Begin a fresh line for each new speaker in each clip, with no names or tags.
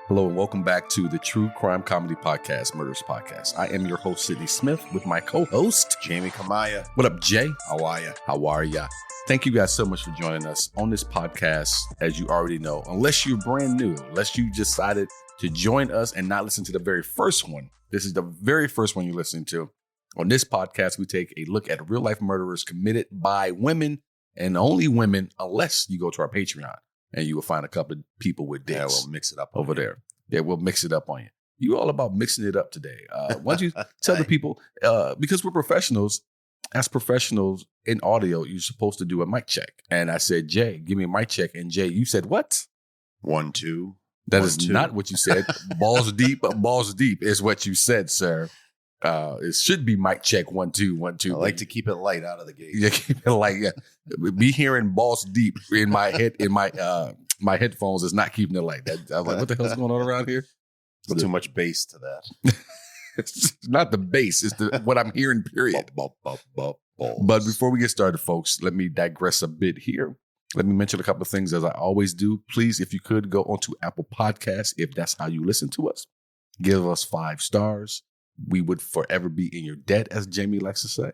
Hello and welcome back to the True Crime Comedy Podcast, Murderess Podcast. I am your host, Sidney Smith, with my co-host,
Jamie Kamaya.
What up, Jay?
How are ya?
How are ya? Thank you guys so much for joining us on this podcast. As you already know, unless you're brand new, unless you decided to join us and not listen to the very first one, this is the very first one you're listening to. On this podcast, we take a look at real-life murderers committed by women and only women, unless you go to our Patreon. And you will find a couple of people with dicks.
Yeah, we'll mix it up
over there. Yeah, we'll mix it up on you. You all about mixing it up today. Why don't you tell the people, because we're professionals, as professionals in audio, you're supposed to do a mic check. And I said, Jay, give me a mic check. And Jay, you said what?
1, 2.
That
1,
is
2.
not what you said. Balls deep is what you said, sir. It should be mic check 1, 2, 1, 2.
I like to keep it light out of the gate.
Yeah, keep it light. Yeah, be hearing balls deep in my head in my headphones is not keeping it light. I was like, what the hell's going on around here?
There's too much bass to that.
It's not the bass. It's what I'm hearing, period. But before we get started, folks, let me digress a bit here. Let me mention a couple of things as I always do. Please, if you could, go onto Apple Podcasts, if that's how you listen to us. Give us 5 stars. We would forever be in your debt, as Jamie likes to say.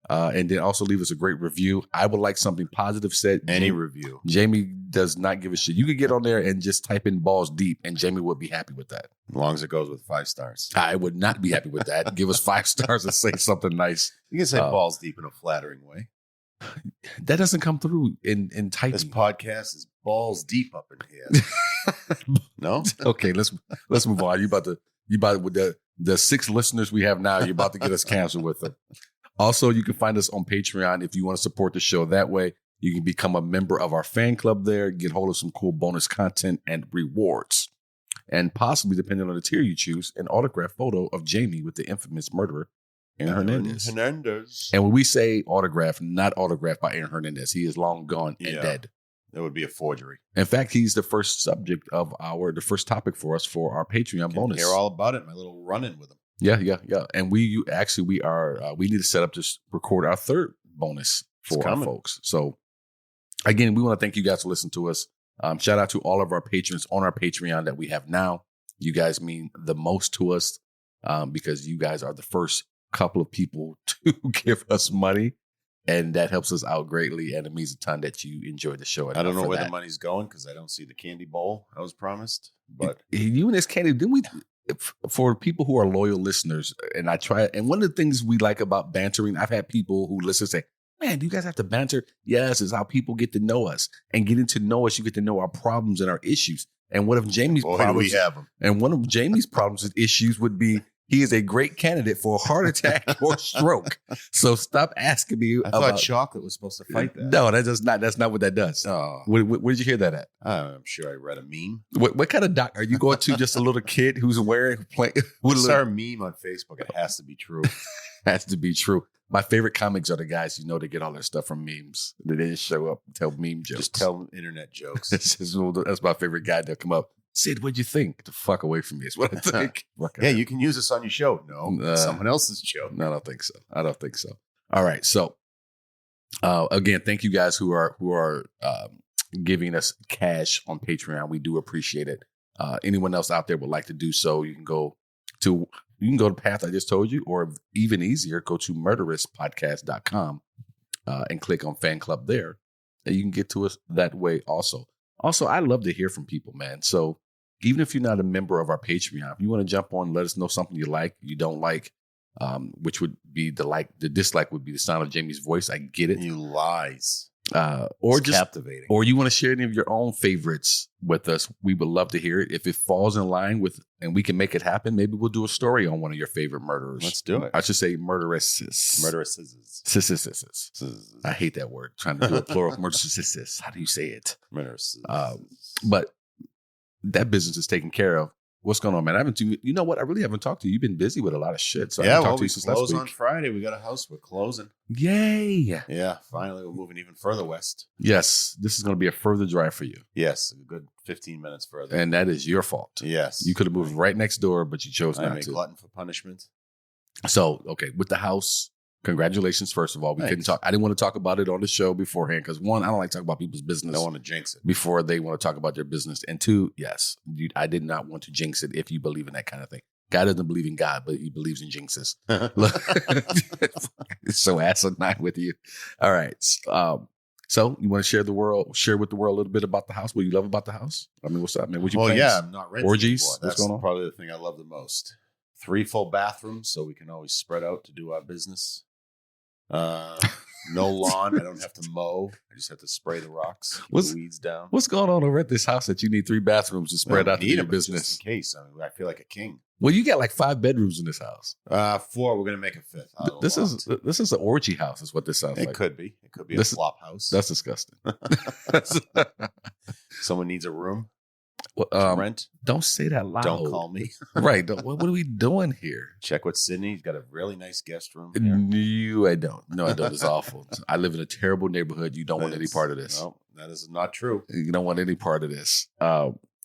And then also leave us a great review. I would like something positive said.
Any review.
Jamie does not give a shit. You could get on there and just type in balls deep, and Jamie would be happy with that.
As long as it goes with 5 stars.
I would not be happy with that. Give us 5 stars and say something nice.
You can say balls deep in a flattering way.
That doesn't come through in typing.
This podcast is balls deep up in here. No?
Okay, let's move on. You about with the 6 listeners we have now, you're about to get us canceled with them. Also, you can find us on Patreon if you want to support the show that way. You can become a member of our fan club there, get hold of some cool bonus content and rewards. And possibly, depending on the tier you choose, an autographed photo of Jamie with the infamous murderer, Aaron Hernandez. And when we say autograph, not autographed by Aaron Hernandez. He is long gone and dead.
That would be a forgery.
In fact, he's the first subject of the first topic for us for our Patreon bonus.
Hear all about it. My little run-in with him.
Yeah. And we need to set up to record our third bonus for our folks. So again, we want to thank you guys for listening to us. Shout out to all of our patrons on our Patreon that we have now. You guys mean the most to us because you guys are the first couple of people to give us money. And that helps us out greatly, and it means a ton that you enjoy the show.
I don't know where the money's going because I don't see the candy bowl I was promised. But
you and this candy, didn't we? For people who are loyal listeners, and I try, and one of the things we like about bantering, I've had people who listen say, "Man, do you guys have to banter?" Yes, it's how people get to know us, and getting to know us, you get to know our problems and our issues. And one of Jamie's problems,
we have them.
And one of Jamie's problems and issues would be. He is a great candidate for a heart attack or stroke. So stop asking me
I thought chocolate was supposed to fight that.
No, that's not what that does.
Oh.
Where did you hear that at?
I'm sure I read a meme.
What kind of doc are you going to? Just a little kid who's wearing
I saw a meme on Facebook. It has to be true.
Has to be true. My favorite comics are the guys they get all their stuff from memes. They just show up and tell meme jokes.
Just tell internet jokes.
That's my favorite guy. They'll come up. Sid, what'd you think? Get the fuck away from me is what I think.
Yeah, you can use this on your show. No, someone else's show.
No, I don't think so. All right. So again, thank you guys who are giving us cash on Patreon. We do appreciate it. Anyone else out there would like to do so, you can go to the path I just told you, or even easier, go to murderesspodcast.com and click on fan club there. And you can get to us that way also. Also, I love to hear from people, man. So even if you're not a member of our Patreon, if you want to jump on, let us know something you like, you don't like, which would be the dislike would be the sound of Jamie's voice. I get it.
You lies.
Or
it's
just
captivating.
Or you want to share any of your own favorites with us. We would love to hear it. If it falls in line with, and we can make it happen, maybe we'll do a story on one of your favorite murderers.
Let's do it.
I should say murderesses.
Murderesses.
I hate that word. Trying to do a plural. Murderesses. How do you say it?
Murderesses.
But that business is taken care of. What's going on, man? You know what? I really haven't talked to you. You've been busy with a lot of shit. So I haven't talked to you since last week.
We close on Friday. We got a house. We're closing.
Yay.
Yeah. Finally, we're moving even further west.
Yes. This is going to be a further drive for you.
Yes. A good 15 minutes further.
And that is your fault.
Yes.
You could have moved right next door, but you chose not to.
I'm a glutton for punishment.
So, okay. With the house, congratulations, first of all. We couldn't talk. I didn't want to talk about it on the show beforehand because, one, I don't like talking about people's business.
I don't want to jinx it.
Before they want to talk about their business. And two, yes, I did not want to jinx it if you believe in that kind of thing. God doesn't believe in God, but he believes in jinxes. It's so asinine with you. All right. So you want to share with the world a little bit about the house? What you love about the house? I mean, what's up, man? What you plans?
Yeah, I'm not renting
orgies?
anymore. That's
what's going on?
Probably the thing I love the most. 3 full bathrooms, so we can always spread out to do our business. No lawn. I don't have to mow. I just have to spray the rocks, keep the weeds down.
What's going on over at this house that you need 3 bathrooms to spread out to your business?
Just in case. I mean, I feel like a king.
Well, you got like 5 bedrooms in this house.
4. We're gonna make a 5th.
This is an orgy house, is what this sounds like.
It could be. It could be a flop house.
That's disgusting.
Someone needs a room.
Well,
rent.
Don't say that loud.
Don't call me.
Right. What are we doing here?
Check with Sidney. He's got a really nice guest room here.
No, I don't. No, I don't. It's awful. I live in a terrible neighborhood. You don't want any part of this.
No, that is not true.
You don't want any part of this.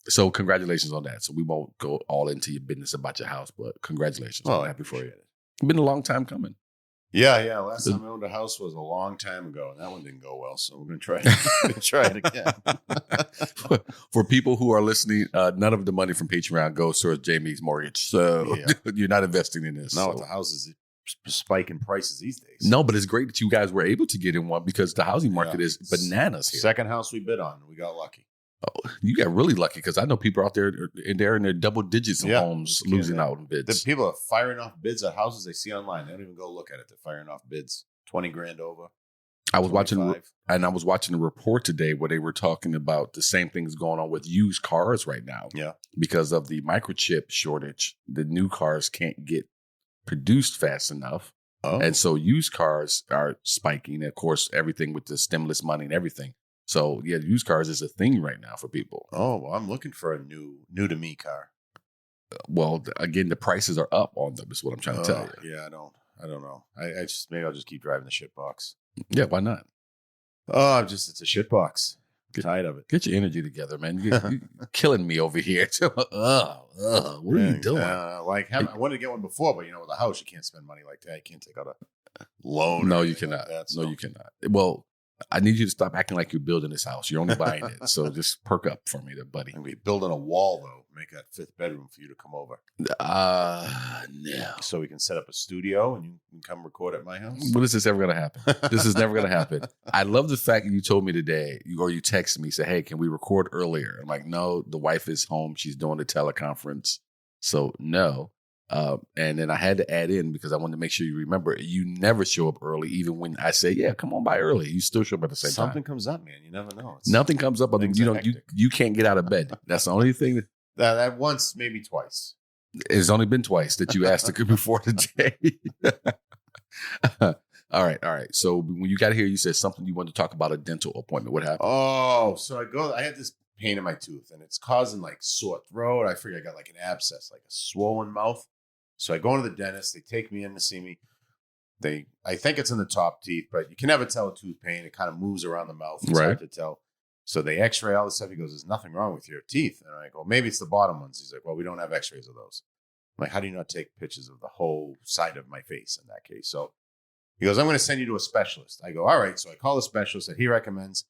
So congratulations on that. So we won't go all into your business about your house, but congratulations.
Well,
I'm happy for you. It's been a long time coming.
Yeah. Last time I owned a house was a long time ago, and that one didn't go well. So we're going to try it again.
For people who are listening, none of the money from Patreon goes towards Jamie's mortgage. So you're not investing in this.
No, the houses spike in prices these days.
No, but it's great that you guys were able to get in one because the housing market is bananas here.
Second house we bid on, we got lucky.
Oh, you got really lucky because I know people out there in their double digits of homes losing out on bids.
The people are firing off bids at houses they see online. They don't even go look at it. They're firing off bids. 20 grand over.
I was watching a report today where they were talking about the same things going on with used cars right now.
Yeah.
Because of the microchip shortage, the new cars can't get produced fast enough. Oh. And so used cars are spiking. Of course, everything with the stimulus money and everything. So, used cars is a thing right now for people.
Oh, well, I'm looking for a new to me car.
Well, again, the prices are up on them is what I'm trying to tell you.
Yeah, I don't know. Maybe I'll just keep driving the shit box.
Yeah, why not?
Oh, it's a shit box. Tired of it.
Get your energy together, man. You're killing me over here. What are you doing?
I wanted to get one before, but with a house, you can't spend money like that. You can't take out a loan.
No, you cannot. Like no, you cannot. Well, I need you to stop acting like you're building this house. You're only buying it. So just perk up for me there, buddy.
I'm going to be building a wall, though. Make that 5th bedroom for you to come over.
No.
So we can set up a studio and you can come record at my house.
When is this ever going to happen? This is never going to happen. I love the fact that you told me today, you texted me, say, hey, can we record earlier? I'm like, no, the wife is home. She's doing a teleconference. So no. And then I had to add in because I wanted to make sure you remember you never show up early, even when I say, yeah, come on by early. You still show up at the same time.
Something comes up, man. You never know.
Nothing comes up. You can't get out of bed. That's the only thing.
That once, maybe twice.
It's only been twice that you asked to come before today. All right. So when you got here, you said something you wanted to talk about a dental appointment. What happened?
Oh, so I had this pain in my tooth and it's causing like sore throat. I figured I got like an abscess, like a swollen mouth. So I go into the dentist. They take me in to see me. I think it's in the top teeth, but you can never tell with tooth pain. It kind of moves around the mouth. It's hard to tell. So they x-ray all this stuff. He goes, there's nothing wrong with your teeth. And I go, maybe it's the bottom ones. He's like, well, we don't have x-rays of those. I'm like, how do you not take pictures of the whole side of my face in that case? So he goes, I'm going to send you to a specialist. I go, all right. So I call the specialist that he recommends.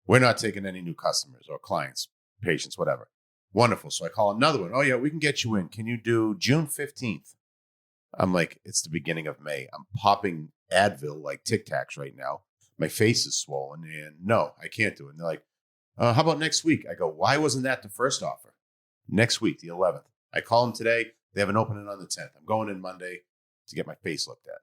We're not taking any new customers or clients, patients, whatever. Wonderful. So I call another one. Oh, yeah, we can get you in. Can you do June 15th? I'm like, it's the beginning of May. I'm popping Advil like Tic Tacs right now. My face is swollen and no, I can't do it. And they're like, how about next week? I go, why wasn't that the first offer? Next week, the 11th. I call them today. They have an opening on the 10th. I'm going in Monday to get my face looked at.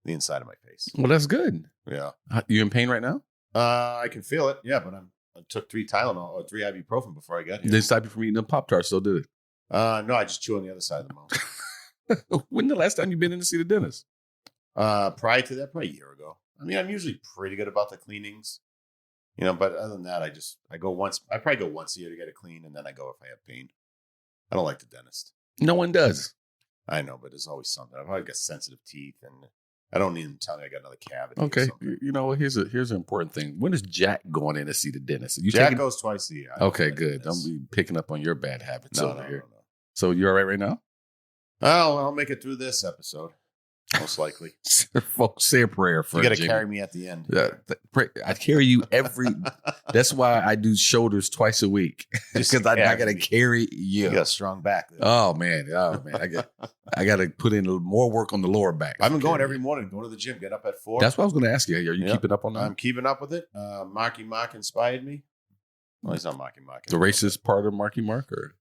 The inside of my face.
Well, that's good.
Yeah.
You in pain right now?
I can feel it. Yeah, but I took 3 Tylenol or 3 ibuprofen before I got here.
Didn't stop you from eating the Pop-Tarts, so did it?
No, I just chew on the other side of the mouth.
When the last time you been in to see the dentist?
Prior to that, probably a year ago. I mean, I'm usually pretty good about the cleanings, but other than that, I go once. I probably go once a year to get it clean, and then I go if I have pain. I don't like the dentist.
No one does.
I know, but there's always something. I've always got sensitive teeth, and I don't need them telling me I got another cavity.
Okay, here's an important thing. When is Jack going in to see the dentist?
Jack goes twice a year.
Okay, good. Don't be picking up on your bad habits over here. No. So you all right now?
Oh, I'll make it through this episode. most likely.
Folks, say a prayer for
You got to
Jimmy.
carry me at the end.
I carry you every. That's why I do shoulders twice a week because I got to carry you.
You got a strong back.
Oh man, I got to put in more work on the lower back.
I've been going every morning, going to the gym, get up at 4.
That's what I was going to ask you. Are you keeping up on that?
I'm keeping up with it. Marky Mark inspired me. Well, he's not Marky Mark.
The racist part of Marky Mark, or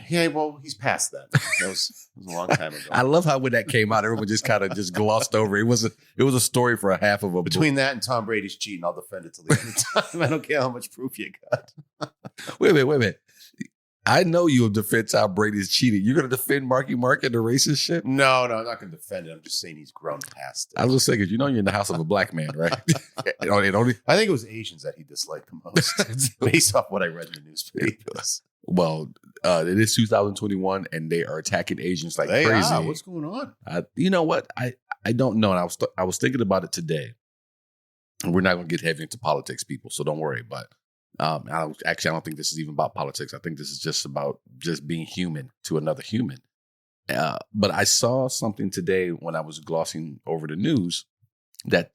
yeah, well, he's past that. That was a long time ago.
I love how when that came out, everyone just kind of just glossed over. It was a story for a half of a
Between
book.
that and Tom Brady's cheating, I'll defend it till the end of time. I don't care how much proof you got.
Wait a minute. I know you will defend Tom Brady's cheating. You're going to defend Marky Mark and the racist shit?
No, I'm not going to defend it. I'm just saying he's grown past it.
I was just saying, because you're in the house of a black man, right?
I think it was Asians that he disliked the most, based off what I read in the newspapers.
Well, it is 2021, and they are attacking Asians like crazy.
What's going on?
You know what? I don't know. And I was thinking about it today. And we're not going to get heavy into politics, people, so don't worry. But I don't think this is even about politics. I think this is just about just being human to another human. But I saw something today when I was glossing over the news that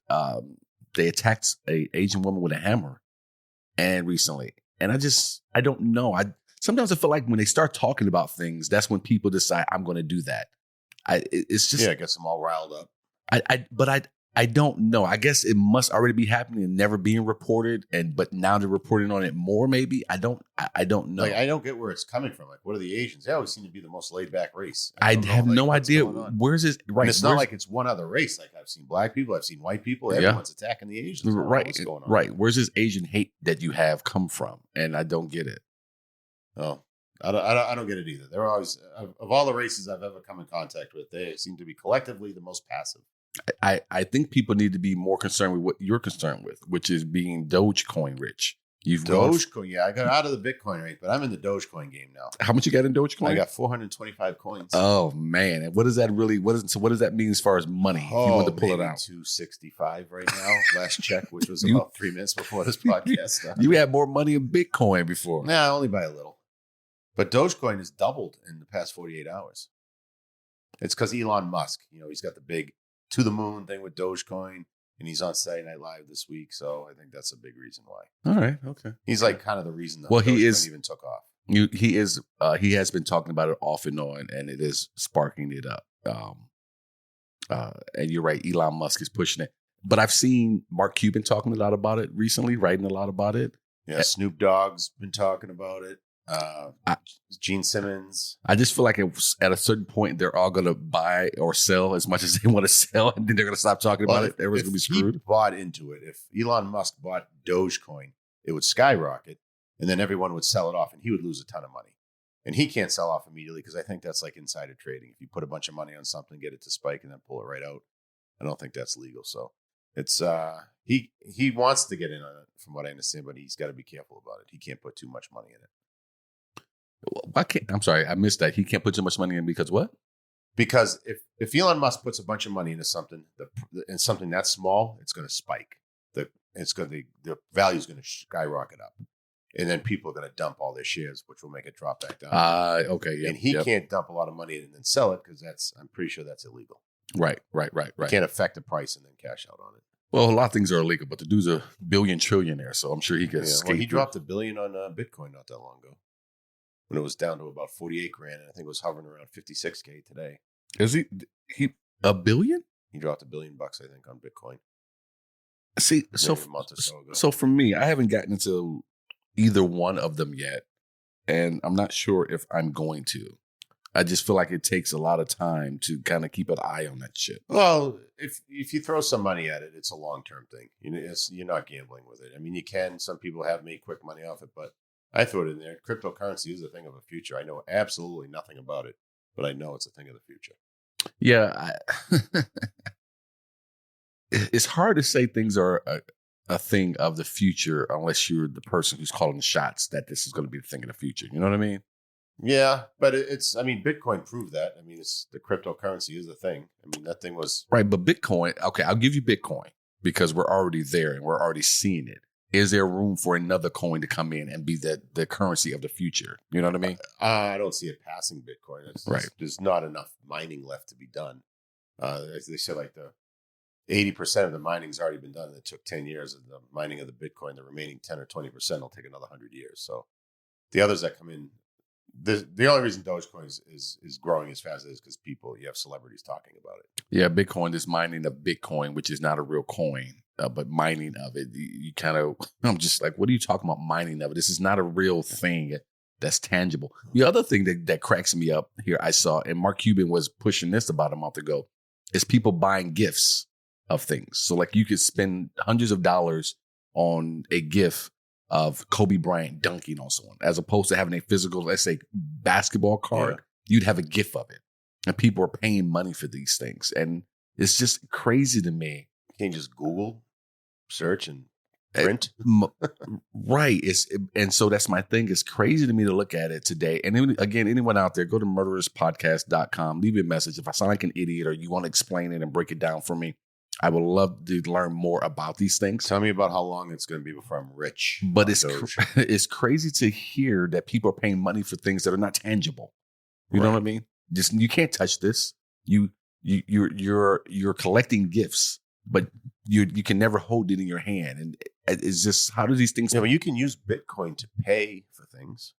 they attacked an Asian woman with a hammer, and recently, and I don't know. Sometimes I feel like when they start talking about things, that's when people decide I'm going to do that. It's just
I guess I'm all riled up.
I don't know. I guess it must already be happening and never being reported, but now they're reporting on it more. Maybe I don't know.
Like, I don't get where it's coming from. Like, what are the Asians? They always seem to be the most laid back race.
I have no idea. Where's this? Right,
and it's not like it's one other race. Like, I've seen black people, I've seen white people. Everyone's attacking the Asians.
Right,
what's going on?
Right. Where's this Asian hate that you have come from? And I don't get it.
Oh, I don't get it either. They're always, of all the races I've ever come in contact with, they seem to be collectively the most passive.
I think people need to be more concerned with what you're concerned with, which is being Dogecoin rich.
Dogecoin, yeah. I got out of the Bitcoin rate, but I'm in the Dogecoin game now.
How much you got in Dogecoin?
I got 425 coins.
Oh man! And what does that really? What does that mean as far as money? If you want to pull it out,
265 right now. Last check, which was about 3 minutes before this podcast started.
You had more money in Bitcoin before.
Nah, only by a little. But Dogecoin has doubled in the past 48 hours. It's because Elon Musk, he's got the big to the moon thing with Dogecoin, and he's on Saturday Night Live this week. So I think that's a big reason why.
All right. Okay.
He's like kind of the reason that
Dogecoin
even took off.
He has been talking about it off and on, and it is sparking it up. And you're right. Elon Musk is pushing it, but I've seen Mark Cuban talking a lot about it recently, writing a lot about it.
Yeah. Snoop Dogg's been talking about it. Gene Simmons.
I just feel like at a certain point they're all going to buy or sell as much as they want to sell, and then they're going to stop talking about it. Everyone's going to be screwed.
He bought into it. If Elon Musk bought Dogecoin, it would skyrocket, and then everyone would sell it off, and he would lose a ton of money. And he can't sell off immediately because I think that's like insider trading. If you put a bunch of money on something, get it to spike, and then pull it right out, I don't think that's legal. So it's he wants to get in on it, from what I understand, but he's got to be careful about it. He can't put too much money in it.
I'm sorry, I missed that. He can't put too much money in because what?
Because if Elon Musk puts a bunch of money into something, and something that's small, it's going to spike. The value is going to skyrocket up, and then people are going to dump all their shares, which will make it drop back down.
Okay, yeah.
And he can't dump a lot of money in and then sell it because I'm pretty sure that's illegal.
Right.
You can't affect the price and then cash out on it.
Well, a lot of things are illegal, but the dude's a billion trillionaire, so I'm sure he could.
Well, he dropped $1 billion on Bitcoin not that long ago, when it was down to about 48 grand, and I think it was hovering around 56K today.
Is he $1 billion?
He dropped $1 billion, I think, on Bitcoin.
See,
a month or so ago.
So for me, I haven't gotten into either one of them yet, and I'm not sure if I'm going to. I just feel like it takes a lot of time to kind of keep an eye on that shit.
Well, if you throw some money at it, it's a long-term thing. You're not gambling with it. I mean, you can. Some people have made quick money off it, but I throw it in there. Cryptocurrency is a thing of the future. I know absolutely nothing about it, but I know it's a thing of the future.
Yeah. It's hard to say things are a thing of the future unless you're the person who's calling the shots that this is going to be the thing of the future. You know what I mean?
Yeah, but Bitcoin proved that. I mean, the cryptocurrency is a thing. I mean, that thing was...
Right, but Bitcoin, okay, I'll give you Bitcoin because we're already there and we're already seeing it. Is there room for another coin to come in and be the currency of the future? You know what I mean?
I don't see it passing Bitcoin. There's not enough mining left to be done. They said like the 80% of the mining's already been done. It took 10 years of the mining of the Bitcoin. The remaining 10 or 20% will take another 100 years. So the others that come in, the only reason Dogecoin is growing as fast as it is because you have celebrities talking about it.
Yeah, Bitcoin, this mining of Bitcoin, which is not a real coin, but mining of it, you kind of, I'm just like, what are you talking about mining of it? This is not a real thing that's tangible. The other thing that cracks me up here, I saw, and Mark Cuban was pushing this about a month ago, is people buying gifts of things. So like you could spend hundreds of dollars on a gift of Kobe Bryant dunking on someone, as opposed to having a physical, let's say, basketball card. You'd have a gift of it. And people are paying money for these things. And it's just crazy to me.
You can't just Google, search, and print.
Right. And so that's my thing. It's crazy to me to look at it today. And again, anyone out there, go to murderesspodcast.com. Leave me a message. If I sound like an idiot or you want to explain it and break it down for me, I would love to learn more about these things.
Tell me about how long it's going to be before I'm rich.
But it's crazy to hear that people are paying money for things that are not tangible. You know what I mean? Just you can't touch this. You're collecting gifts, but you can never hold it in your hand. And it's just, how do these things?
Yeah, but you can use Bitcoin to pay for things.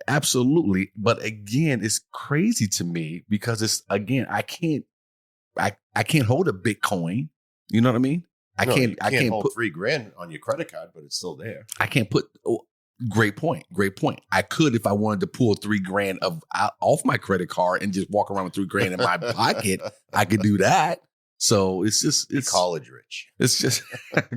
Absolutely. But again, it's crazy to me because it's, again, I can't hold a Bitcoin. You know what I mean? I can't
hold
put
$3,000 on your credit card, but it's still there.
I can't put. Great point. I could, if I wanted to pull $3,000 off my credit card and just walk around with $3,000 in my pocket, I could do that. So it's
college rich.
It's just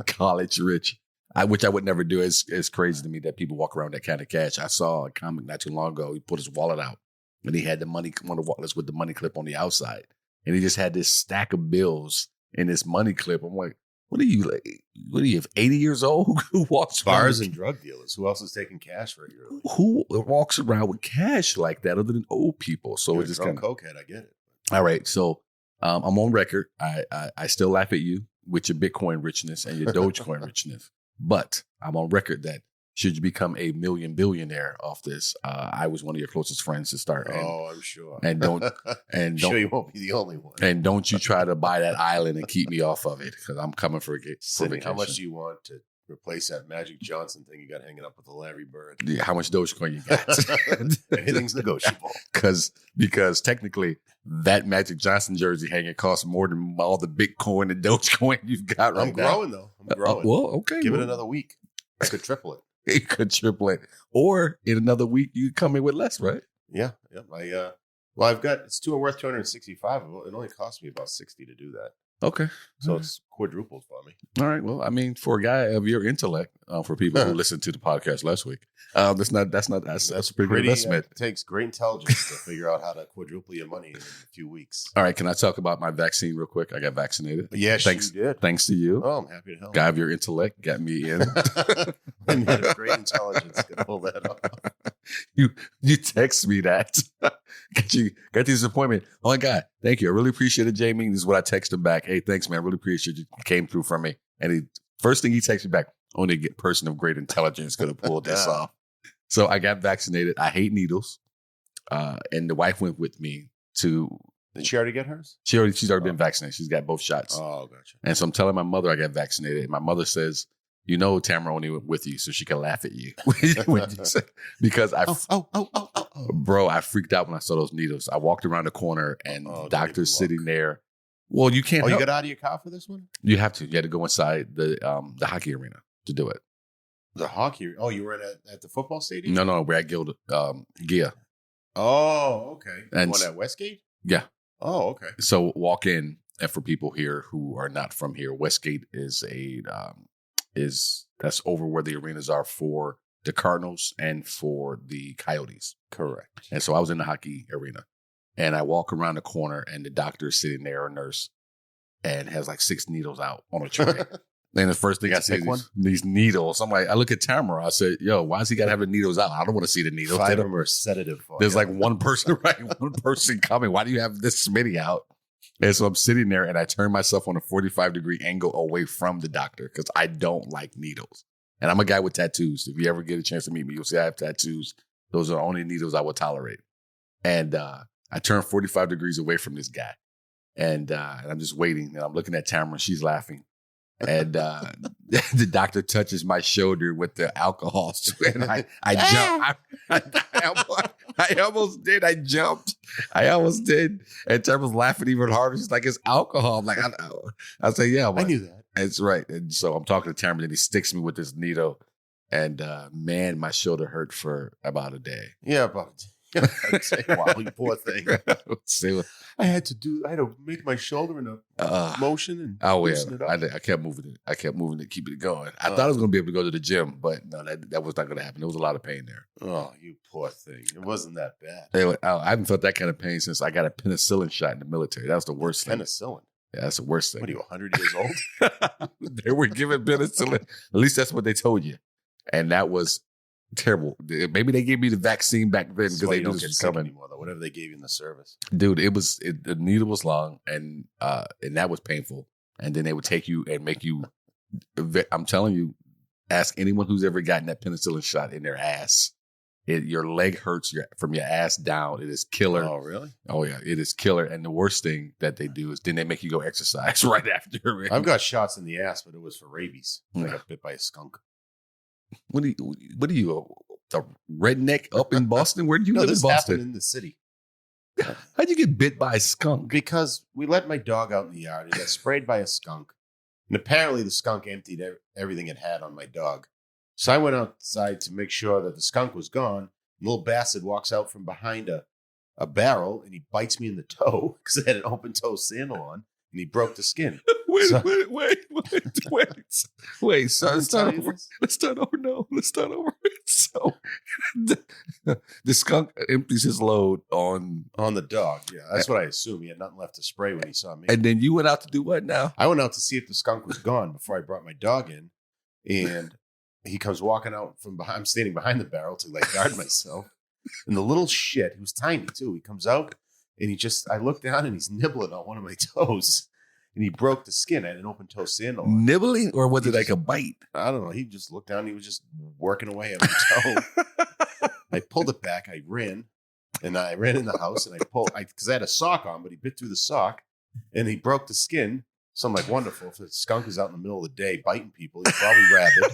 college rich. Which I would never do. It's crazy to me that people walk around with that kind of cash. I saw a comic not too long ago. He put his wallet out and he had the money, one of the wallets with the money clip on the outside. And he just had this stack of bills in this money clip. I'm like, what are you, 80 years old? Who walks around?
Bars and drug dealers. Who else is taking cash regularly?
Who walks around with cash like that other than old people? So it's just kind of
cokehead. I get it.
All right. So I'm on record. I still laugh at you with your Bitcoin richness and your Dogecoin richness. But I'm on record that should you become a billionaire off this, I was one of your closest friends to start.
I'm sure.
And don't
sure you won't be the only one.
And don't you try to buy that island and keep me off of it because I'm coming for
Sidney, how much do you want to replace that Magic Johnson thing you got hanging up with the Larry Bird?
Yeah, how much Dogecoin you got?
Anything's negotiable.
Because technically that Magic Johnson jersey hanging costs more than all the Bitcoin and Dogecoin you've got right now.
I'm growing though. I'm growing.
Well, okay.
Give it another week. I could triple it.
You could triple it. Or in another week, you come in with less, right?
Yeah. I've got, it's worth 265. It only cost me about 60 to do that.
Okay.
So it's quadrupled for me.
All right. Well, I mean, for a guy of your intellect, for people who listened to the podcast last week, that's a pretty good investment.
It takes great intelligence to figure out how to quadruple your money in a few weeks.
All right. Can I talk about my vaccine real quick? I got vaccinated.
Yes, you did.
Thanks to you.
Oh, I'm happy to help.
Guy of your intellect got me in.
I made a great intelligence to pull that off.
You text me that. Got this appointment. Oh my God. Thank you. I really appreciate it, Jamie. This is what I text him back. Hey, thanks, man. I really appreciate you came through for me. And first thing he texted me back, only a person of great intelligence could have pulled this off. So I got vaccinated. I hate needles. And the wife went with me to.
Did she already get hers?
She's already been vaccinated. She's got both shots.
Oh, gotcha.
And so I'm telling my mother I got vaccinated. And my mother says, you know, Tamara only went with you so she can laugh at you. Because bro, I freaked out when I saw those needles. I walked around the corner and doctor's sitting there. Well, you can't.
Oh, you got out of your car for this one?
You have to. You had to go inside the hockey arena to do it.
The hockey? Oh, you were at the football stadium?
No, we're at Gia.
Oh, okay.
And
one at Westgate?
Yeah.
Oh, okay.
So walk in, and for people here who are not from here, Westgate is that's over where the arenas are for the Cardinals and for the Coyotes.
Correct.
And so I was in the hockey arena. And I walk around the corner and the doctor is sitting there, a nurse, and has like 6 needles out on a tray. And the first thing I see is these needles. I'm like, I look at Tamara. I said, yo, why does he got to have the needles out? I don't want to see the needles.
5 of them are sedative.
There's like one person, right? One person coming. Why do you have this many out? And so I'm sitting there and I turn myself on a 45-degree angle away from the doctor because I don't like needles. And I'm a guy with tattoos. If you ever get a chance to meet me, you'll see I have tattoos. Those are the only needles I will tolerate. And I turned 45 degrees away from this guy. And I'm just waiting, and I'm looking at Tamara, and she's laughing. And the doctor touches my shoulder with the alcohol, and I jumped. I almost did. I jumped. I almost did. And Tamara's laughing even harder. She's like, "It's alcohol." I'm like, I say, "Yeah,
I knew that."
That's right. And so I'm talking to Tamara, and he sticks me with this needle, and man, my shoulder hurt for about a day.
Yeah, about. I'd say, wow, you poor thing. I had to make my shoulder in a motion and loosen it up.
I kept moving it. I kept moving it, keeping it going. I thought I was going to be able to go to the gym, but no, that was not going to happen. There was a lot of pain there.
Oh, you poor thing. It wasn't that bad.
I haven't felt that kind of pain since I got a penicillin shot in the military. That was the worst thing.
Penicillin?
Yeah, that's the worst thing.
What are you, 100 years old?
They were giving penicillin. At least that's what they told you. And that was terrible. Maybe they gave me the vaccine back then because they don't get sick
anymore. Though whatever they gave you in the service,
dude, the needle was long and that was painful. And then they would take you and make you. I'm telling you, ask anyone who's ever gotten that penicillin shot in their ass. Your leg hurts from your ass down. It is killer.
Oh, really?
Oh yeah, it is killer. And the worst thing that they do is then they make you go exercise right after.
I've got shots in the ass, but it was for rabies. I got bit by a skunk.
What are you, a redneck up in Boston? Where do you live in Boston?
Happened in the city.
How'd you get bit by a skunk?
Because we let my dog out in the yard. He got sprayed by a skunk. And apparently the skunk emptied everything it had on my dog. So I went outside to make sure that the skunk was gone. Little bastard walks out from behind a barrel and he bites me in the toe because I had an open toe sandal on. And he broke the skin.
Wait. So let's start over. No, let's start over. So the skunk empties his load on
the dog. Yeah, that's what I assume. He had nothing left to spray when he saw me.
And then you went out to do what now?
I went out to see if the skunk was gone before I brought my dog in. And he comes walking out from behind. I'm standing behind the barrel to guard myself. And the little shit, he was tiny too. He comes out. And I looked down and he's nibbling on one of my toes. And he broke the skin. I had an open toe sandal on.
Nibbling? Or was it like a bite?
I don't know. He just looked down. He was just working away at my toe. I pulled it back. I ran. And I ran in the house. And because I had a sock on, but he bit through the sock. And he broke the skin. So I'm like, wonderful. If the skunk is out in the middle of the day biting people, he's probably rabid.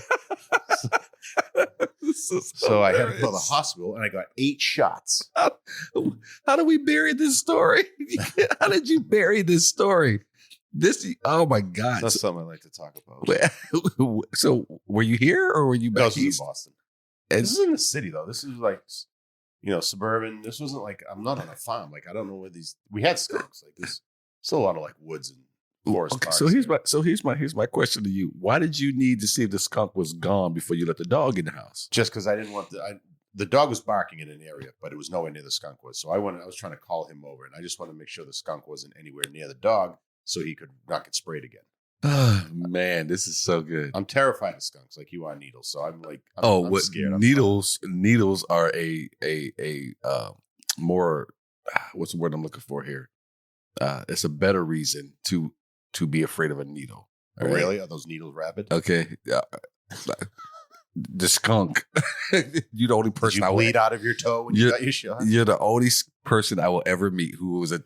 So I had to go to the hospital, and I got 8 shots.
How do we bury this story? How did you bury this story? Oh my God.
That's something I like to talk about.
So were you here or were you back
east?
East?
In Boston. This is in the city, though. This is suburban. This wasn't I'm not on a farm. I don't know where we had skunks. There's still a lot of woods and forest.
Okay, so here's my question to you. Why did you need to see if the skunk was gone before you let the dog in the house?
Just because I didn't want the dog was barking in an area, but it was nowhere near the skunk was. So I was trying to call him over, and I just wanted to make sure the skunk wasn't anywhere near the dog, so he could not get sprayed again.
Oh, man, this is so good.
I'm terrified of skunks, like you are needles. So I'm scared.
Needles are a more what's the word I'm looking for here? It's a better reason to be afraid of a needle.
Oh, right? Really? Are those needles rabid?
Okay. The skunk. You're the only person.
Did you bleed out of your toe when you got your shot?
You're the only person I will ever meet who was I'm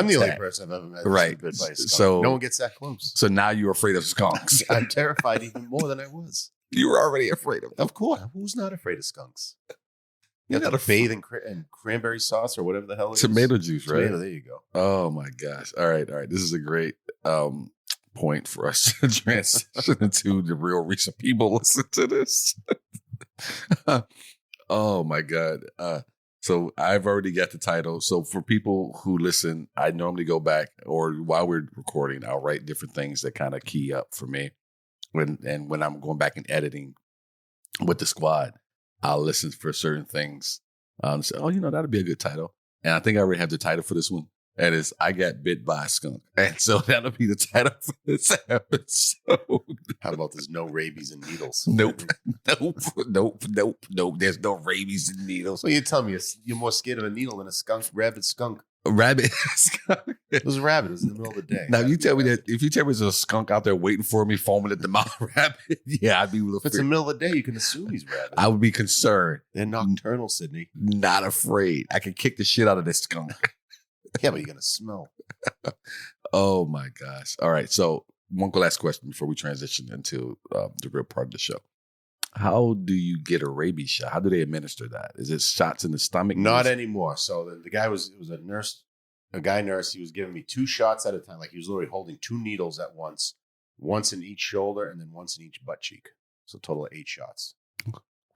the only person I've ever met.
Right.
Bit by a skunk.
So
no one gets that close.
So now you're afraid of skunks.
I'm terrified even more than I was.
You were already afraid of them.
Of course. Who's not afraid of skunks? You have to bathe in cranberry sauce or whatever the hell it is.
Tomato juice, right?
There you go.
Oh my gosh. All right. This is a great point for us to transition into the real recent people listen to this. Oh my God. So I've already got the title. So for people who listen, I normally go back, or while we're recording, I'll write different things that kind of key up for me. When I'm going back and editing with the squad, I'll listen for certain things. Say, that'd be a good title. And I think I already have the title for this one. And it's I Got Bit by a Skunk. And so that'll be the title for this episode.
How about there's no rabies and needles?
Nope. There's no rabies and needles.
So you tell me you're more scared of a needle than a rabid skunk.
A rabbit skunk.
It was rabid. It was in the middle of the day.
Now, if you tell me there's a skunk out there waiting for me, foaming at the mouth, rabbit, yeah, I'd be a little
If it's in the middle of the day, you can assume he's rabid.
I would be concerned.
They're nocturnal, Sidney.
Not afraid. I can kick the shit out of this skunk.
Yeah, but you're going to smell.
Oh my gosh. All right. So one last question before we transition into the real part of the show. How do you get a rabies shot? How do they administer that? Is it shots in the stomach?
Not anymore. So the guy was a nurse, a guy nurse. He was giving me 2 shots at a time. Like he was literally holding 2 needles at once in each shoulder and then once in each butt cheek. So a total of 8 shots.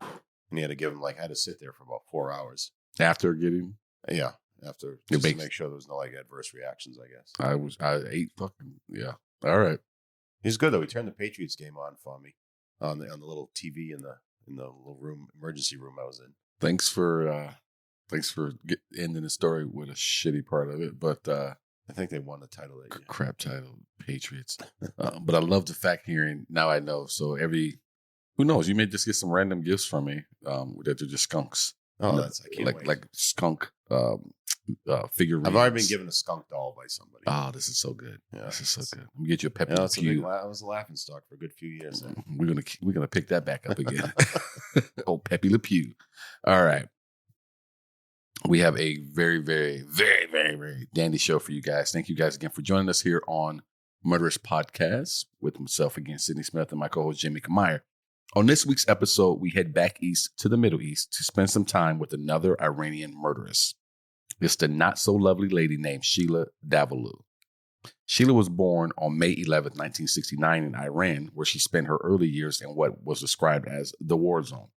And he had to give him I had to sit there for about 4 hours.
After getting?
Yeah. After just to make sure there was no adverse reactions, I guess.
I ate fucking, yeah. All right.
He's good though. He turned the Patriots game on for me on the little TV in the little room, emergency room I was in.
Thanks for ending the story with a shitty part of it, but
I think they won the title that year.
Crap title, Patriots. But I love the fact hearing. Now I know. So who knows? You may just get some random gifts from me that they're just skunks.
Oh, I can't wait.
Like skunk figurines.
I've already been given a skunk doll by somebody.
Oh, this is so good.
Yeah,
this is so good. I'm gonna get you a Pepe
Yeah,
Le Pew.
that was a laughing stock for a good few years.
We're gonna pick that back up again. Oh, Pepe Le Pew. All right. We have a very, very, very, very, very dandy show for you guys. Thank you guys again for joining us here on Murderess Podcast with myself again, Sidney Smith, and my co-host Jamie Kammeyer. On this week's episode, we head back east to the Middle East to spend some time with another Iranian murderess. It's the not-so-lovely lady named Sheila Davaloo. Sheila was born on May 11, 1969 in Iran, where she spent her early years in what was described as the war zone.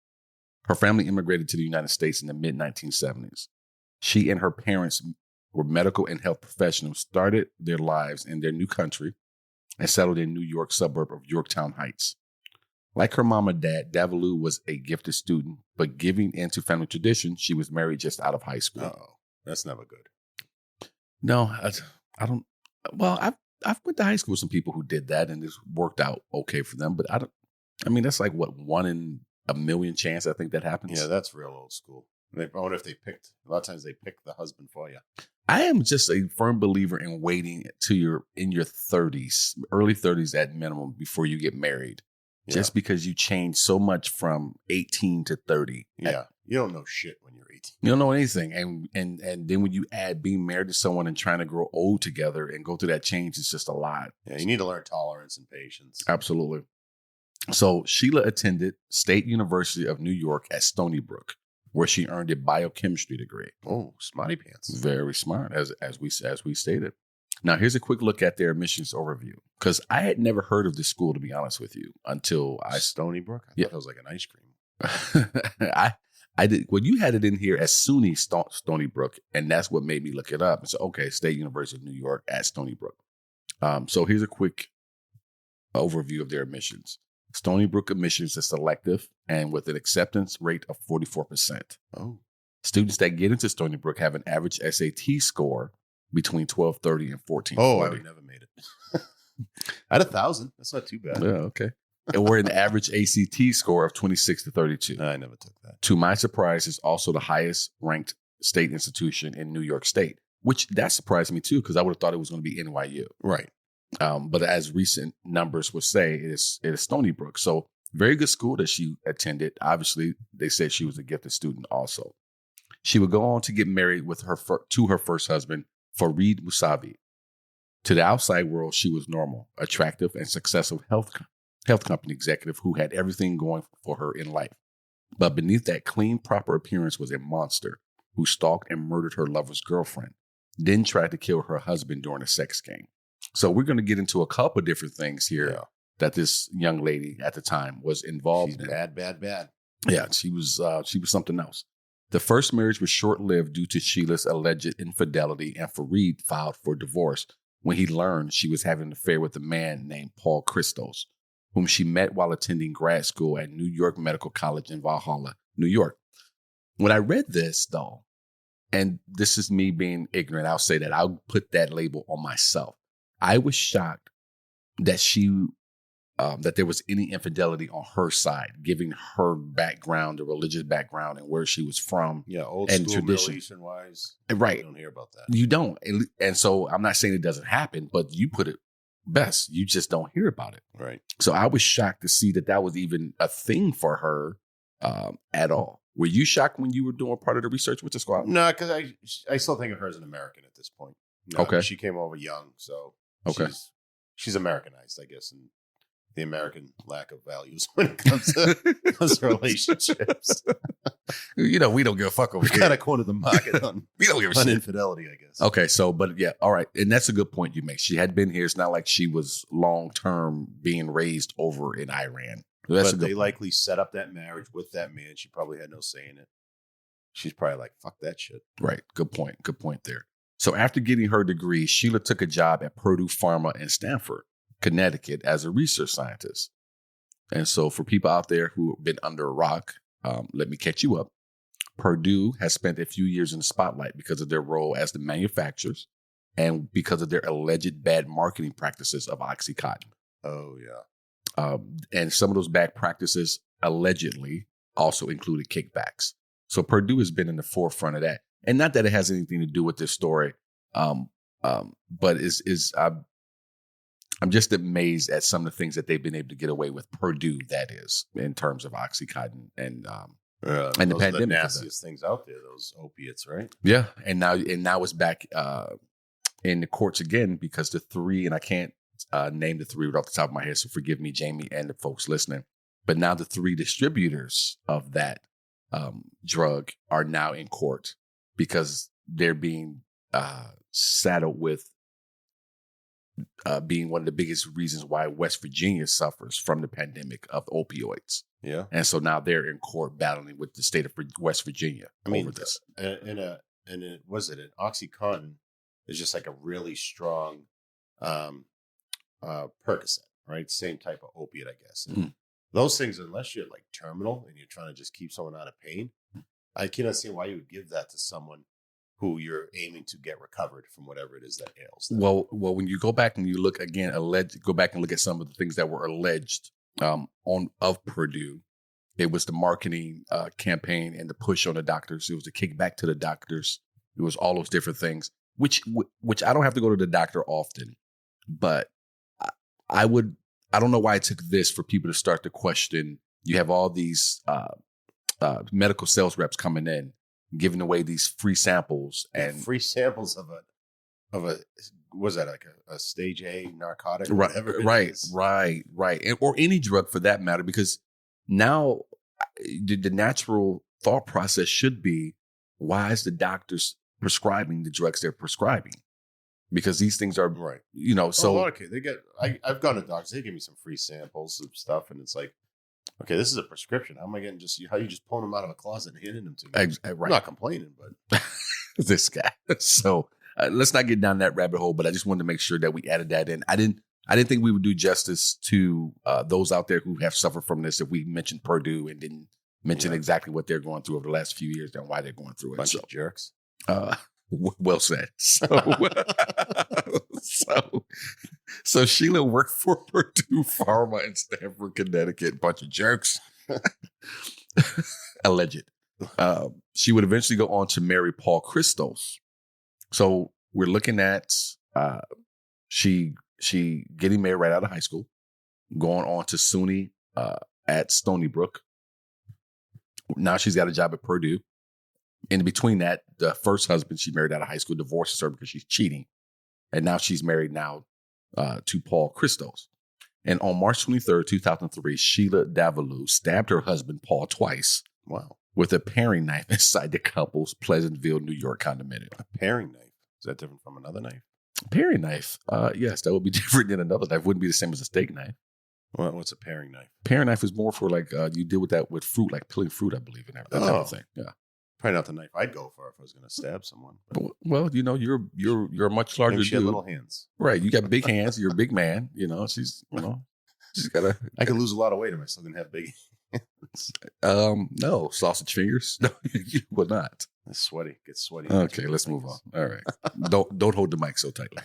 Her family immigrated to the United States in the mid-1970s. She and her parents were medical and health professionals, started their lives in their new country, and settled in New York suburb of Yorktown Heights. Like her mom and dad, Davaloo was a gifted student, but giving into family tradition, she was married just out of high school.
Oh, that's never good.
No, I don't. Well, I've went to high school with some people who did that, and it worked out okay for them. But I mean, that's like what, 1 in a million chance I think that happens.
Yeah, that's real old school. I wonder if a lot of times they pick the husband for you.
I am just a firm believer in waiting to in your 30s, early 30s at minimum, before you get married. Yeah. Just because you change so much from 18 to 30.
Yeah. You don't know shit when you're 18.
You don't know anything. And then when you add being married to someone and trying to grow old together and go through that change, it's just a lot.
Yeah, you need to learn tolerance and patience.
Absolutely. So Sheila attended State University of New York at Stony Brook, where she earned a biochemistry degree.
Oh, smarty pants.
Very smart, as we stated. Now, here's a quick look at their admissions overview, because I had never heard of this school, to be honest with you, until
Stony Brook? I thought it was like an ice cream.
I did. Well, you had it in here as SUNY Stony Brook, and that's what made me look it up. It's okay, State University of New York at Stony Brook. So here's a quick overview of their admissions. Stony Brook admissions is selective and with an acceptance rate of 44%.
Oh.
Students that get into Stony Brook have an average SAT score between 1230 and 1440.
Oh, I would never made it. At 1,000. That's not too bad.
Yeah, okay. And we're an average ACT score of 26 to 32.
I never took that.
To my surprise, it's also the highest ranked state institution in New York State, which that surprised me too, because I would have thought it was going to be NYU.
Right.
But as recent numbers would say, it is Stony Brook. So very good school that she attended. Obviously, they said she was a gifted student also. She would go on to get married with her first husband, Fareed Musavi. To the outside world, she was normal, attractive, and successful health company executive who had everything going for her in life. But beneath that clean, proper appearance was a monster who stalked and murdered her lover's girlfriend, then tried to kill her husband during a sex game. So we're going to get into a couple of different things here that this young lady at the time was involved in.
Bad.
Yeah, she was something else. The first marriage was short-lived due to Sheila's alleged infidelity, and Fareed filed for divorce when he learned she was having an affair with a man named Paul Christos, whom she met while attending grad school at New York Medical College in Valhalla, New York. When I read this, though, and this is me being ignorant, I'll say that I'll put that label on myself. I was shocked that that there was any infidelity on her side, giving her background, the religious background, and where she was from.
Yeah, old
and
school
tradition.
Middle Eastern wise.
Right.
You don't hear about that.
You don't. And so I'm not saying it doesn't happen, but you put it best. You just don't hear about it.
Right.
So I was shocked to see that was even a thing for her at all. Were you shocked when you were doing part of the research with the squad?
No, because I still think of her as an American at this point. No,
okay.
She came over young, so
Okay.
She's Americanized, I guess, and the American lack of values when it comes to relationships.
We don't give a fuck over
We
here.
kind of cornered the market on,
We don't give a
on
shit.
infidelity, I guess.
Okay, so, but yeah, all right. And that's a good point you make. She had been here. It's not like she was long-term being raised over in Iran. So that's
But they likely set up that marriage with that man. She probably had no say in it. She's probably like, fuck that shit.
Right. Good point. Good point there. So after getting her degree, Sheila took a job at Purdue Pharma in Stamford, Connecticut as a research scientist. And so for people out there who have been under a rock, let me catch you up. Purdue has spent a few years in the spotlight because of their role as the manufacturers and because of their alleged bad marketing practices of OxyContin.
Oh, yeah.
And some of those bad practices allegedly also included kickbacks. So Purdue has been in the forefront of that. And not that it has anything to do with this story, but I'm just amazed at some of the things that they've been able to get away with. Purdue, that is, in terms of OxyContin and the
those
pandemic.
are the nastiest things out there, those opiates, right?
Yeah, and now it's back in the courts again because the three, and I can't name the three right off the top of my head, so forgive me, Jamie, and the folks listening. But now the three distributors of that drug are now in court because they're being saddled with being one of the biggest reasons why West Virginia suffers from the pandemic of opioids.
Yeah.
And so now they're in court battling with the state of West Virginia over this.
And was it an OxyContin is just like a really strong Percocet, right? Same type of opiate, I guess. And those things, unless you're like terminal and you're trying to just keep someone out of pain, I cannot see why you would give that to someone who you're aiming to get recovered from whatever it is that ails them.
Well, when you go back and you look again, go back and look at some of the things that were alleged of Purdue. It was the marketing campaign and the push on the doctors. It was the kickback to the doctors. It was all those different things, which I don't have to go to the doctor often, but I don't know why it took this for people to start to question. You have all these medical sales reps coming in, giving away these free samples and
free samples of a was that like a stage A narcotic or whatever it is?
Right. Or any drug for that matter, because now the natural thought process should be, why is the doctors prescribing the drugs they're prescribing? Because these things are
right.
So
okay, I've gone to doctors, they give me some free samples of stuff, and it's like, okay, this is a prescription. How am I getting how you just pulling them out of a closet and handing them to me?
Right.
I'm not complaining, but
this guy. So let's not get down that rabbit hole. But I just wanted to make sure that we added that in. I didn't think we would do justice to those out there who have suffered from this if we mentioned Purdue and didn't mention exactly what they're going through over the last few years and why they're going through it.
Bunch of jerks.
Well said. So Sheila worked for Purdue Pharma in Stamford, Connecticut. Bunch of jerks. Alleged. She would eventually go on to marry Paul Christos. So we're looking at she getting married right out of high school, going on to SUNY at Stony Brook. Now she's got a job at Purdue. In between that, the first husband she married out of high school divorces her because she's cheating. And now she's married now to Paul Christos. And on March 23rd, 2003, Sheila Davaloo stabbed her husband, Paul, twice.
Wow.
With a paring knife inside the couple's Pleasantville, New York condominium.
A paring knife? Is that different from another knife?
Paring knife? Yes, that would be different than another knife. Wouldn't be the same as a steak knife.
Well, what's a paring knife?
Paring knife is more for like, you deal with that with fruit, like peeling fruit, I believe, and that type of thing. Yeah.
Probably not the knife I'd go for if I was going to stab someone.
Well, you're a much larger dude.
She had little hands.
Right. You got big hands. You're a big man. She's got a...
I could lose a lot of weight if I still didn't have big hands.
No. Sausage fingers? No, you will not.
It's sweaty. Gets sweaty.
Okay, let's move on. All right. Don't hold the mic so tightly.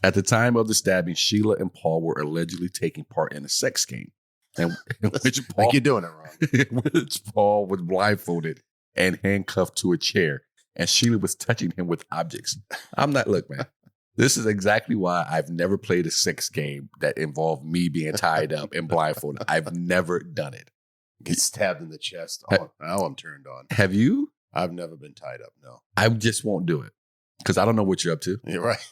At the time of the stabbing, Sheila and Paul were allegedly taking part in a sex game. And which Paul,
like you're doing it wrong.
Which Paul was blindfolded and handcuffed to a chair, and Sheila was touching him with objects. Look, man, this is exactly why I've never played a sex game that involved me being tied up and blindfolded. I've never done it.
Get stabbed in the chest. Oh, now I'm turned on.
Have you?
I've never been tied up, no.
I just won't do it because I don't know what you're up to.
You're right.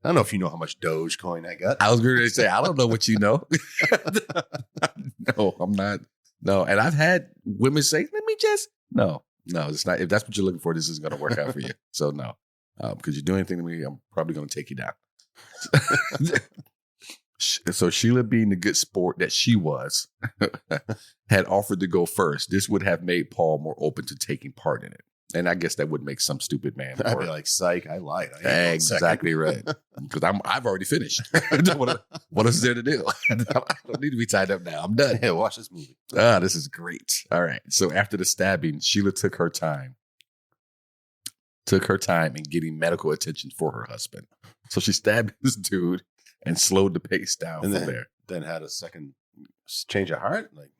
I don't know if you know how much Dogecoin I got.
I was going to say, I don't know what you know. No, I'm not. No, and I've had women say, "Let me just." No, it's not. If that's what you're looking for, this isn't going to work out for you. So no, because you do anything to me, I'm probably going to take you down. So Sheila, being the good sport that she was, had offered to go first. This would have made Paul more open to taking part in it. And I guess that would make some stupid man.
I'd be like, psych, I lied.
Exactly right. Because I've already finished. What is there to do? I don't need to be tied up now. I'm done.
Hey, watch this movie.
This is great. All right. So after the stabbing, Sheila took her time in getting medical attention for her husband. So she stabbed this dude and slowed the pace down
And
from there.
Then had a second change of heart. Like,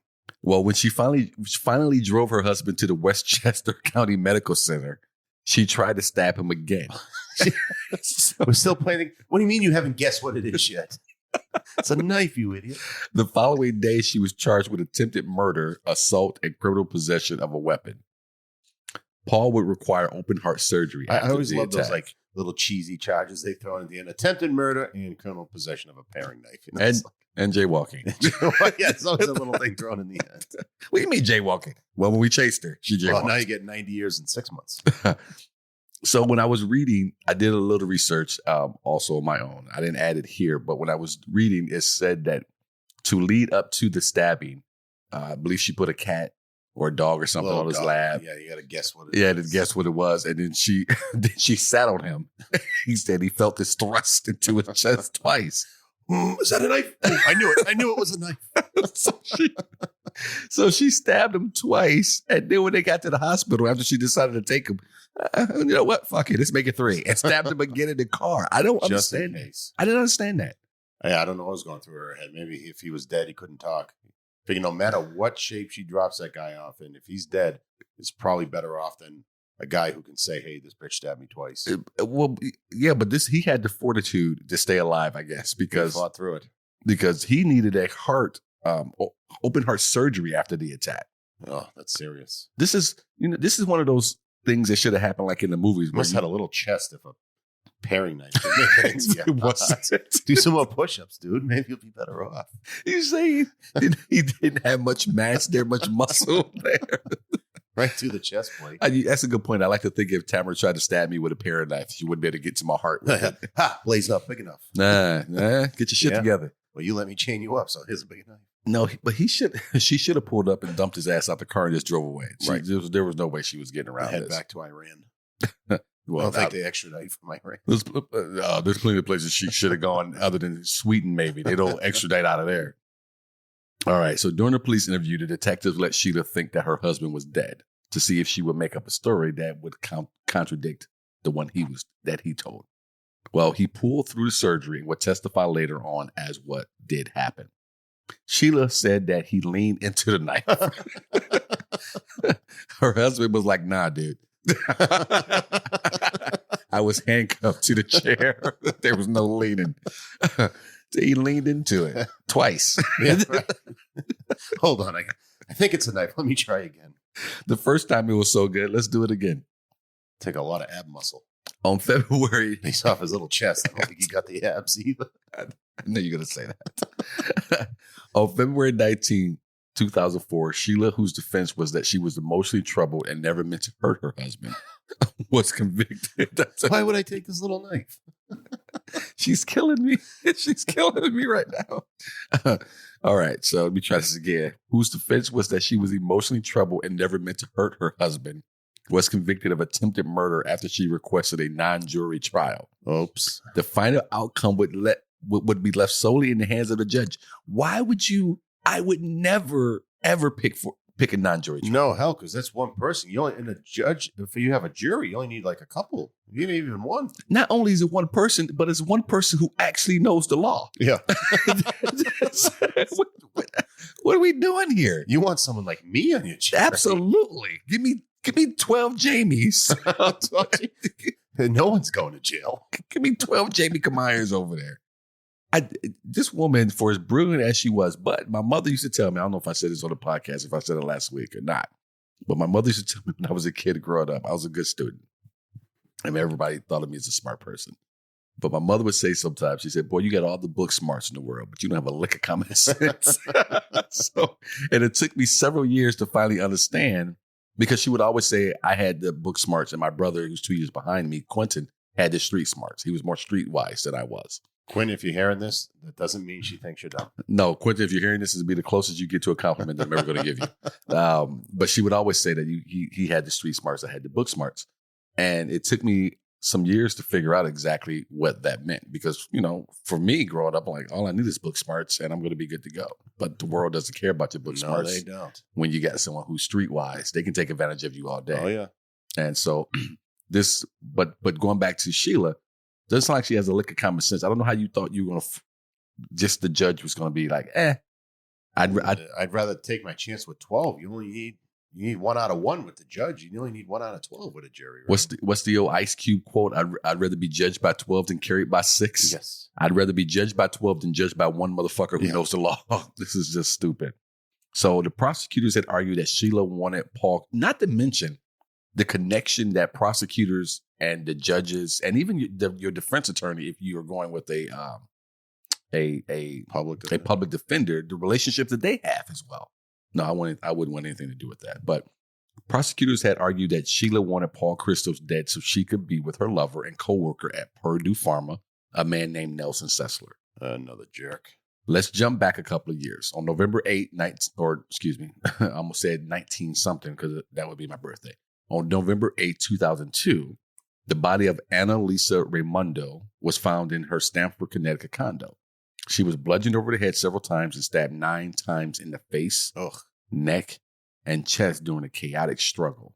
well, when she finally drove her husband to the Westchester County Medical Center, she tried to stab him again.
We're still planning. What do you mean you haven't guessed what it is yet? It's a knife, you idiot.
The following day, she was charged with attempted murder, assault, and criminal possession of a weapon. Paul would require open heart surgery.
I always love those like little cheesy charges they throw in at the end: attempted murder and criminal possession of a paring knife. You know,
and jaywalking.
Yeah, it's always a little thing thrown in the end.
What do you mean jaywalking? Well, when we chased her, she jaywalked.
Well, now you get 90 years and 6 months.
So when I was reading, I did a little research also on my own. I didn't add it here, but when I was reading, it said that to lead up to the stabbing, I believe she put a cat or a dog or something on his lap.
Yeah, you got to guess what it is.
Yeah, to guess what it was. And then she sat on him. He said he felt this thrust into his chest twice.
Is that a knife? I knew it. I knew it was a knife.
So she stabbed him twice. And then when they got to the hospital, after she decided to take him, you know what? Fuck it. Let's make it 3. And stabbed him again in the car. I don't understand that. I didn't understand that.
Yeah, I don't know what was going through her head. Maybe if he was dead, he couldn't talk. Figure no matter what shape she drops that guy off in, if he's dead, it's probably better off than a guy who can say, "Hey, this bitch stabbed me twice."
Well, yeah, but he had the fortitude to stay alive, I guess, because
he fought through it.
Because he needed a open heart surgery after the attack.
Oh, that's serious.
This is one of those things that should have happened like in the movies.
Must have had a little chest if a paring knife could make do some more push-ups, dude. Maybe you'll be better off.
You say he didn't have much mass there, much muscle there.
Right through the chest plate.
That's a good point. I like to think if Tamara tried to stab me with a paring knife, she wouldn't be able to get to my heart.
Ha! Blaze up, big enough.
Nah, get your shit together.
Well, you let me chain you up, so here's a big enough.
No, but she should have pulled up and dumped his ass out the car and just drove away. Right. There was no way she was getting around.
Head back to Iran.
Well,
I don't think they extradite from Iran.
There's plenty of places she should have gone other than Sweden, maybe. They don't extradite out of there. All right. So during the police interview, the detectives let Sheila think that her husband was dead to see if she would make up a story that would contradict the one that he told. Well, he pulled through the surgery and would testify later on as what did happen. Sheila said that he leaned into the knife. Her husband was like, "Nah, dude." I was handcuffed to the chair. There was no leaning. He leaned into it twice.
Yeah, right. Hold on. I think it's a knife. Let me try again.
The first time it was so good. Let's do it again.
Take a lot of ab muscle.
On February.
Based off his little chest. I don't think he got the abs either.
I knew you were going to say that. On February 19, 2004, Sheila, whose defense was that she was emotionally troubled and never meant to hurt her husband, was convicted.
Why would I take this little knife?
She's killing me. She's killing me right now. All right, so let me try this again. Whose defense was that she was emotionally troubled and never meant to hurt her husband, was convicted of attempted murder after she requested a non-jury trial.
Oops.
The final outcome would be left solely in the hands of the judge. Why would you? I would never, ever pick a non-jury trial.
No, hell, because that's one person. You only, and a judge, if you have a jury, you only need like a couple. You need even one.
Not only is it one person, but it's one person who actually knows the law.
Yeah.
What are we doing here?
You want someone like me on your jury?
Absolutely. Give me 12 Jamies.
No one's going to jail.
Give me 12 Jamie Camires over there. This woman, for as brilliant as she was, but my mother used to tell me, I don't know if I said this on the podcast, if I said it last week or not, but my mother used to tell me when I was a kid growing up, I was a good student. I mean, everybody thought of me as a smart person. But my mother would say sometimes, she said, boy, you got all the book smarts in the world, but you don't have a lick of common sense. And it took me several years to finally understand, because she would always say I had the book smarts and my brother, who's 2 years behind me, Quentin, had the street smarts. He was more streetwise than I was.
Quinn, if you're hearing this, that doesn't mean she thinks you're dumb.
No, Quentin, if you're hearing this, it'll be the closest you get to a compliment that I'm ever going to give you. But she would always say that he had the street smarts, I had the book smarts. And it took me some years to figure out exactly what that meant. Because, for me growing up, I'm like, all I need is book smarts and I'm going to be good to go. But the world doesn't care about your book smarts.
No, they don't.
When you got someone who's streetwise, they can take advantage of you all day.
Oh, yeah.
And so but going back to Sheila, doesn't sound like she has a lick of common sense. I don't know how you thought you were going to, just the judge was going to be like,
I'd rather take my chance with 12. You need 1 out of 1 with the judge. You only need 1 out of 12 with a jury. Right?
What's the old Ice Cube quote? I'd rather be judged by 12 than carried by 6.
Yes.
I'd rather be judged by 12 than judged by one motherfucker who knows the law. This is just stupid. So the prosecutors had argued that Sheila wanted Paul, not to mention the connection that prosecutors and the judges and even your defense attorney, if you are going with a public defender, the relationship that they have as well. No, I wouldn't want anything to do with that. But prosecutors had argued that Sheila wanted Paul Christos dead so she could be with her lover and coworker at Purdue Pharma, a man named Nelson Sessler.
Another jerk.
Let's jump back a couple of years. On November 8th, I almost said 19 something because that would be my birthday. On November 8th, 2002, the body of Annalisa Raimondo was found in her Stamford, Connecticut condo. She was bludgeoned over the head several times and stabbed 9 times in the face, neck, and chest during a chaotic struggle.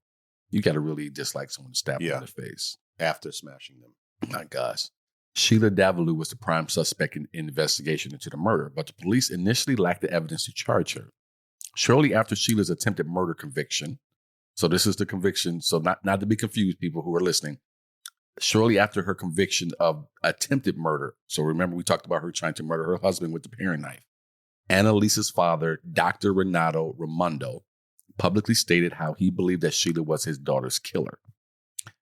You got to really dislike someone to stab them in the face.
After smashing them.
My gosh. Sheila Davaloo was the prime suspect in investigation into the murder, but the police initially lacked the evidence to charge her. Shortly after Sheila's attempted murder conviction, so this is the conviction, so not to be confused, people who are listening, shortly after her conviction of attempted murder, so remember we talked about her trying to murder her husband with the paring knife, Annalisa's father, Dr. Renato Raimondo, publicly stated how he believed that Sheila was his daughter's killer.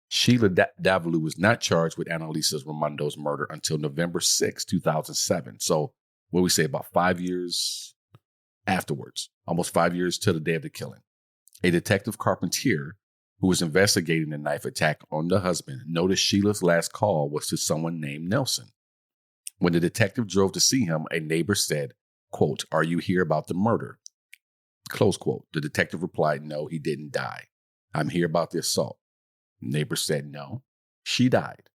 Sheila Davaloo was not charged with Annalisa's Raimondo's murder until November 6, 2007. So what do we say, about 5 years afterwards, almost 5 years to the day of the killing. A detective Carpentier, who was investigating the knife attack on the husband, noticed Sheila's last call was to someone named Nelson. When the detective drove to see him, a neighbor said, quote, "Are you here about the murder?" Close quote. The detective replied, "No, he didn't die. I'm here about the assault." Neighbor said, "No, she died."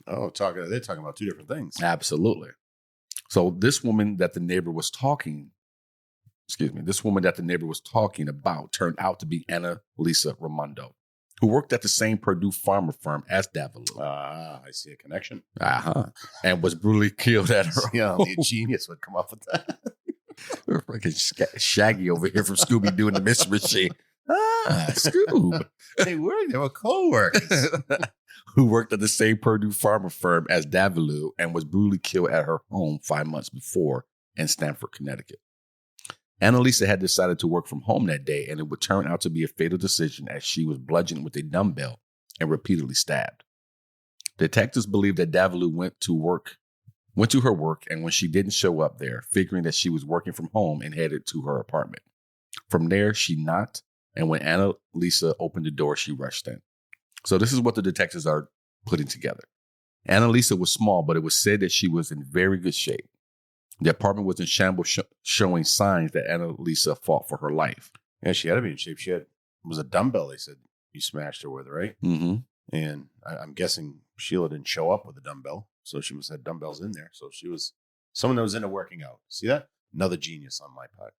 Oh, they're talking about 2 different things.
Absolutely. So this woman that the neighbor was talking about turned out to be Annalisa Raimondo, who worked at the same Purdue Pharma firm as Davaloo.
I see a connection.
And was brutally killed at her home.
The genius would come up with that.
We're freaking Shaggy over here from Scooby-Doo and the Mystery Machine. Scoob.
They were co-workers.
Who worked at the same Purdue Pharma firm as Davaloo and was brutally killed at her home 5 months before in Stamford, Connecticut. Annalisa had decided to work from home that day, and it would turn out to be a fatal decision as she was bludgeoned with a dumbbell and repeatedly stabbed. Detectives believed that Davaloo went to her work, and when she didn't show up there, figuring that she was working from home and headed to her apartment. From there, she knocked, and when Annalisa opened the door, she rushed in. So this is what the detectives are putting together. Annalisa was small, but it was said that she was in very good shape. The apartment was in shambles, showing signs that Annalisa fought for her life.
Yeah, she had to be in shape. It was a dumbbell, they said you smashed her with, right?
Mm-hmm.
And I'm guessing Sheila didn't show up with a dumbbell, so she must have had dumbbells in there. So she was someone that was into working out. See that? Another genius on my part.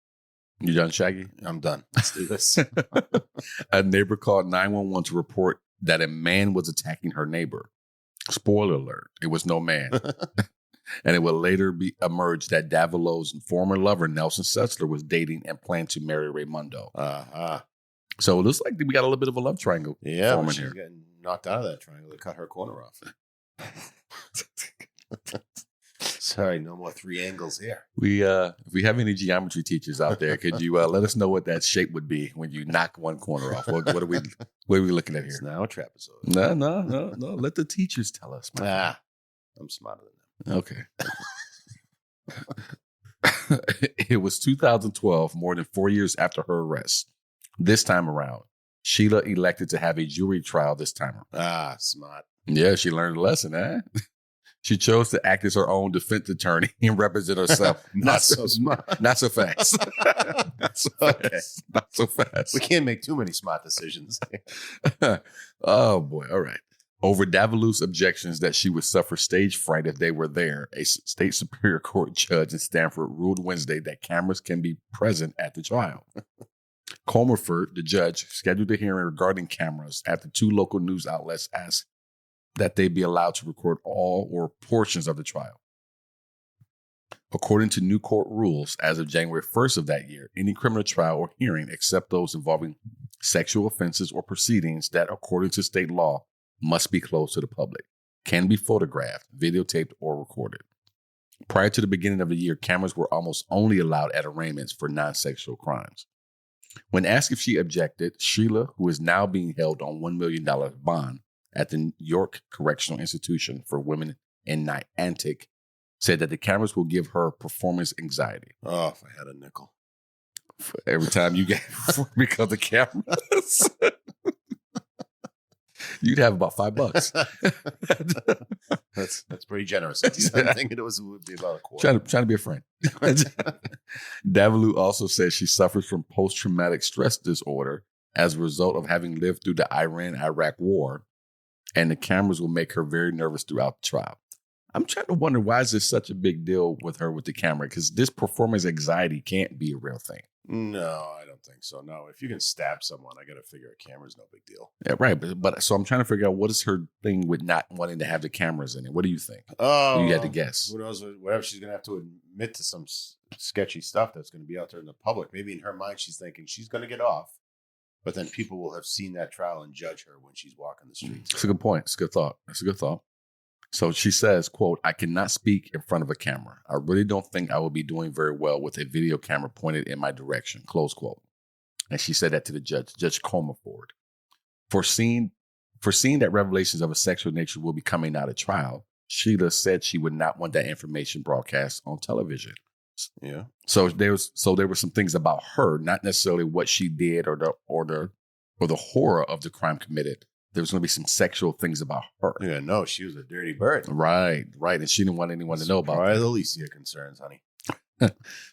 You done, Shaggy?
I'm done. Let's do this.
A neighbor called 911 to report that a man was attacking her neighbor. Spoiler alert, it was no man. And it would later emerge that Davaloo's former lover, Nelson Sessler, was dating and planned to marry Raimondo. So it looks like we got a little bit of a love triangle forming
she's
here.
Getting knocked out of that triangle. They cut her corner off. Sorry, no more 3 angles here.
If we have any geometry teachers out there, could you let us know what that shape would be when you knock one corner off? What are we looking at here?
It's now a trapezoid.
No. Let the teachers tell us.
I'm smarter than them.
Okay. It was 2012, more than 4 years after her arrest. This time around, Sheila elected to have a jury trial this time around.
Ah, smart.
Yeah, she learned a lesson, eh? She chose to act as her own defense attorney and represent herself.
Not so smart.
Not so fast. Not so fast. Not so fast.
We can't make too many smart decisions.
Oh, boy. All right. Over Davaloo's objections that she would suffer stage fright if they were there, a state superior court judge in Stanford ruled Wednesday that cameras can be present at the trial. Comerford, the judge, scheduled a hearing regarding cameras after 2 local news outlets asked that they be allowed to record all or portions of the trial. According to new court rules, as of January 1st of that year, any criminal trial or hearing, except those involving sexual offenses or proceedings that, according to state law, must be closed to the public, can be photographed, videotaped, or recorded. Prior to the beginning of the year, cameras were almost only allowed at arraignments for non-sexual crimes. When asked if she objected, Sheila, who is now being held on $1 million bond at the York Correctional Institution for Women in Niantic, said that the cameras will give her performance anxiety.
Oh, if I had a nickel.
Every time you get because of cameras. You'd have about $5.
That's pretty generous. I'm thinking it would be about a quarter.
Trying to be a friend. Davaloo also says she suffers from post-traumatic stress disorder as a result of having lived through the Iran-Iraq war, and the cameras will make her very nervous throughout the trial. I'm trying to wonder, why is this such a big deal with her with the camera? Because this performance anxiety can't be a real thing.
No, I don't think so. No, if you can stab someone, I got to figure a camera's no big deal.
Yeah, right. But so I'm trying to figure out, what is her thing with not wanting to have the cameras in it? What do you think?
Oh,
you had to guess.
Who knows? Whatever, she's going to have to admit to some sketchy stuff that's going to be out there in the public. Maybe in her mind, she's thinking she's going to get off, but then people will have seen that trial and judge her when she's walking the streets.
That's a good point. It's a good thought. That's a good thought. So she says, quote, "I cannot speak in front of a camera. I really don't think I will be doing very well with a video camera pointed in my direction," close quote. And she said that to the judge, Judge Comerford. Foreseeing that revelations of a sexual nature will be coming out at trial, Sheila said she would not want that information broadcast on television.
Yeah.
So there were some things about her, not necessarily what she did or the horror of the crime committed. There was going to be some sexual things about her.
Yeah, no, she was a dirty bird.
Right. And she didn't want anyone to know about
Probably
that.
the least of your concerns, honey.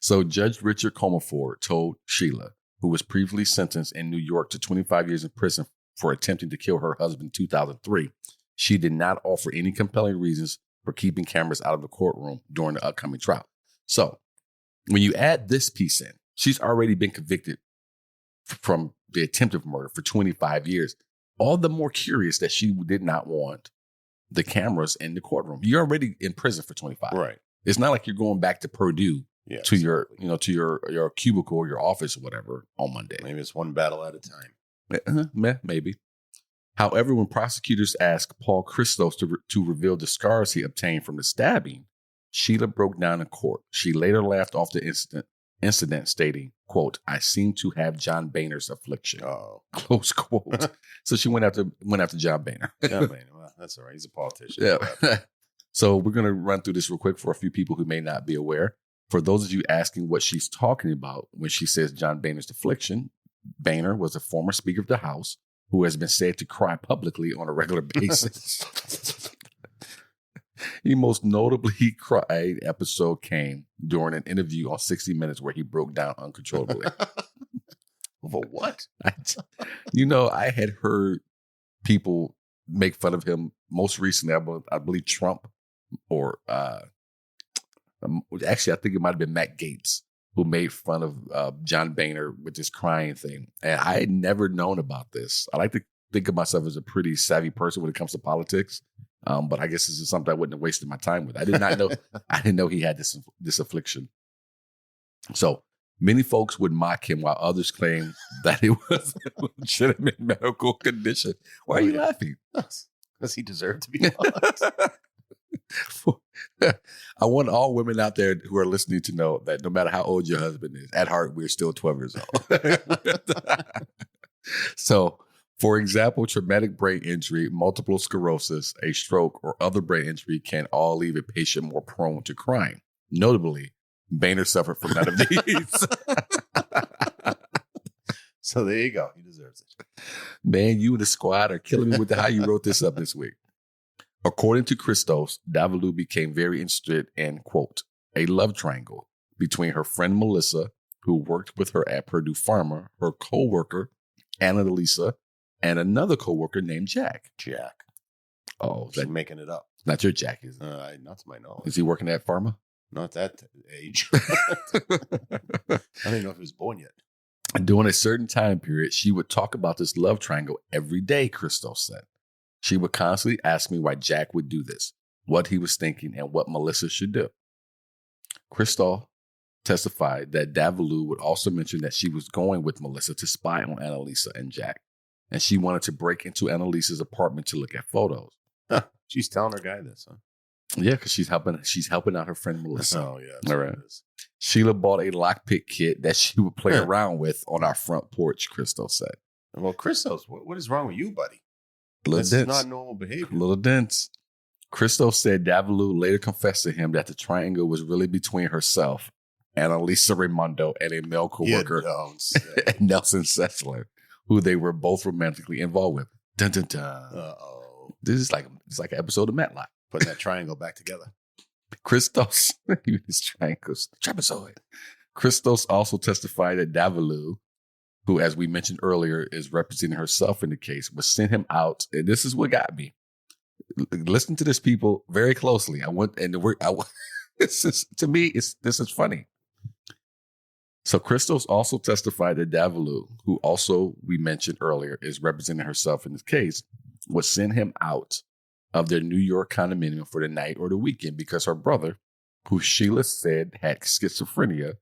So Judge Richard Comerford told Sheila, who was previously sentenced in New York to 25 years in prison for attempting to kill her husband in 2003, she did not offer any compelling reasons for keeping cameras out of the courtroom during the upcoming trial. So when you add this piece in, she's already been convicted from the attempted murder for 25 years. All the more curious that she did not want the cameras in the courtroom. You're already in prison for 25.
Right.
It's not like you're going back to Purdue to
exactly.
your cubicle or your office or whatever on Monday.
Maybe it's one battle at a time.
Maybe. However, when prosecutors asked Paul Christos to reveal the scars he obtained from the stabbing, Sheila broke down in court. She later laughed off the incident, stating, quote, "I seem to have John Boehner's affliction."
Oh,
close quote. So she went after John Boehner.
John Boehner. Well, that's all right. He's a politician.
Yeah. So we're going to run through this real quick for a few people who may not be aware. For those of you asking what she's talking about when she says John Boehner's affliction, Boehner was a former Speaker of the House who has been said to cry publicly on a regular basis. He most notably cried episode came during an interview on 60 Minutes where he broke down uncontrollably.
For what?
I had heard people make fun of him most recently. I believe Trump or actually, I think it might have been Matt Gaetz who made fun of John Boehner with this crying thing. And I had never known about this. I like to think of myself as a pretty savvy person when it comes to politics. But I guess this is something I wouldn't have wasted my time with. I did not know. I didn't know he had this affliction. So many folks would mock him while others claim that it was a legitimate medical condition. Why are you laughing?
Does he deserve to be mocked?
I want all women out there who are listening to know that no matter how old your husband is, at heart, we're still 12 years old. So For example, traumatic brain injury, multiple sclerosis, a stroke, or other brain injury can all leave a patient more prone to crime. Notably, Boehner suffered from none of these.
So there you go. He deserves it.
Man, you and the squad are killing me with how you wrote this up this week. According to Christos, Davaloo became very interested in, quote, a love triangle between her friend Melissa, who worked with her at Purdue Pharma, her co-worker, Annalisa, and another co-worker named Jack.
Jack.
Oh,
She's making it up.
Not your Jack, is
it? Not to my knowledge.
Is he working at Pharma?
Not that age. I don't even know if he was born yet.
During a certain time period, she would talk about this love triangle every day, Christos said. She would constantly ask me why Jack would do this, what he was thinking, and what Melissa should do. Christos testified that Davaloo would also mention that she was going with Melissa to spy on Annalisa and Jack, and she wanted to break into Annalisa's apartment to look at photos.
Huh. She's telling her guy this, huh?
Yeah, because she's helping out her friend Melissa.
Oh, yeah.
All right. Sheila bought a lockpick kit that she would play around with on our front porch, Christos said.
Well, Christos, what is wrong with you, buddy?
This
is not normal behavior.
A little dense. Christos said Davaloo later confessed to him that the triangle was really between herself, Annalisa Raimondo, and a male co-worker, Nelson Sessler, who they were both romantically involved with. Dun, dun, dun.
Uh-oh.
This is it's like an episode of Matlock.
Putting that triangle back together.
Christos, his triangles, trapezoid. Christos also testified that Davaloo, who, as we mentioned earlier, is representing herself in the case, was sent him out. And this is what got me. Listen to this, people, very closely. This is funny. So Christos also testified that Davaloo, who also we mentioned earlier is representing herself in this case, was sent him out of their New York condominium for the night or the weekend because her brother, who Sheila said had schizophrenia,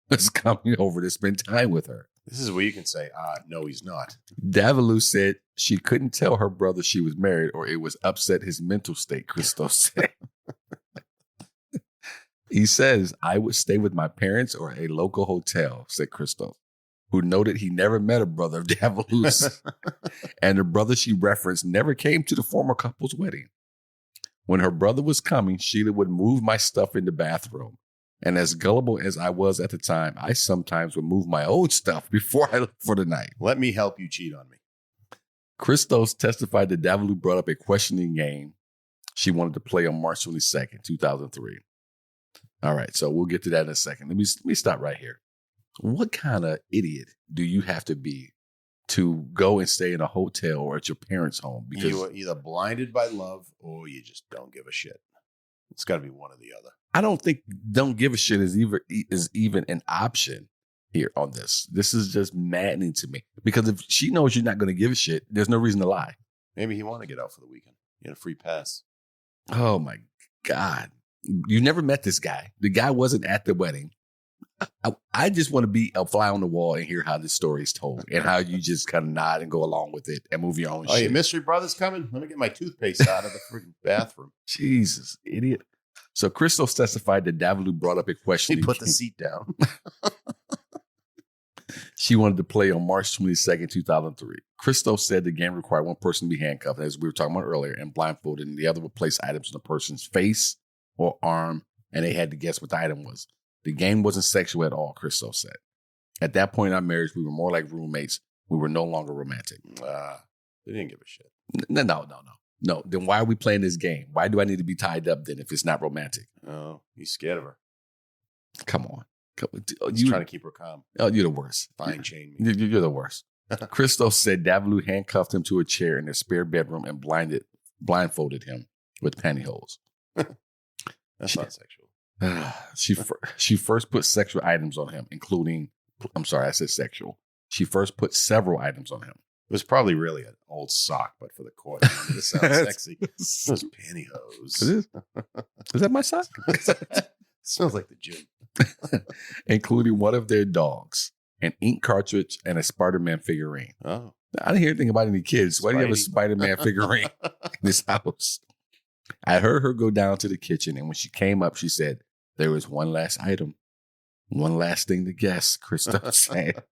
was coming over to spend time with her.
This is where you can say, no, he's not.
Davaloo said she couldn't tell her brother she was married or it was upset his mental state, Christos said. He says, I would stay with my parents or a local hotel, said Christos, who noted he never met a brother of Davaloo's. And the brother she referenced never came to the former couple's wedding. When her brother was coming, Sheila would move my stuff in the bathroom. And as gullible as I was at the time, I sometimes would move my own stuff before I left for the night.
Let me help you cheat on me.
Christos testified that Davaloo brought up a questioning game she wanted to play on March 22nd, 2003. All right, so we'll get to that in a second. Let me stop right here. What kind of idiot do you have to be to go and stay in a hotel or at your parents' home?
Because you are either blinded by love or you just don't give a shit. It's got to be one or the other.
I don't think don't give a shit is even an option here on this. This is just maddening to me. Because if she knows you're not going to give a shit, there's no reason to lie.
Maybe he wanted to get out for the weekend. He had a free pass.
Oh, my God. You never met this guy. The guy wasn't at the wedding. I just want to be a fly on the wall and hear how this story is told and how you just kind of nod and go along with it and move your own shit.
Oh, your mystery brother's coming? Let me get my toothpaste out of the freaking bathroom.
Jesus, idiot. So Christos testified that Davaloo brought up a question.
He put the seat down.
She wanted to play on March 22nd, 2003. Christos said the game required one person to be handcuffed, as we were talking about earlier, and blindfolded, and the other would place items on the person's face or arm, and they had to guess what the item was. The game wasn't sexual at all, Christos said. At that point in our marriage, we were more like roommates. We were no longer romantic.
They didn't give a shit.
No. Then why are we playing this game? Why do I need to be tied up then if it's not romantic?
Oh, he's scared of her.
Come on.
He's trying to keep her calm.
Oh, you're the worst.
Fine chain me.
You're the worst. Christos said Davaloo handcuffed him to a chair in their spare bedroom and blindfolded him with pantyhose.
That's not sexual.
She first put sexual items on him, including, I'm sorry, I said sexual. She first put several items on him.
It was probably really an old sock, but for the court. This sounds sexy. Those pantyhose.
It is. Is that my sock?
Smells like the gym.
Including one of their dogs, an ink cartridge, and a Spider-Man figurine.
Oh.
I didn't hear anything about any kids. Why do you have a Spider-Man figurine in this house? I heard her go down to the kitchen, and when she came up, she said, there was one last item. One last thing to guess, Christos said.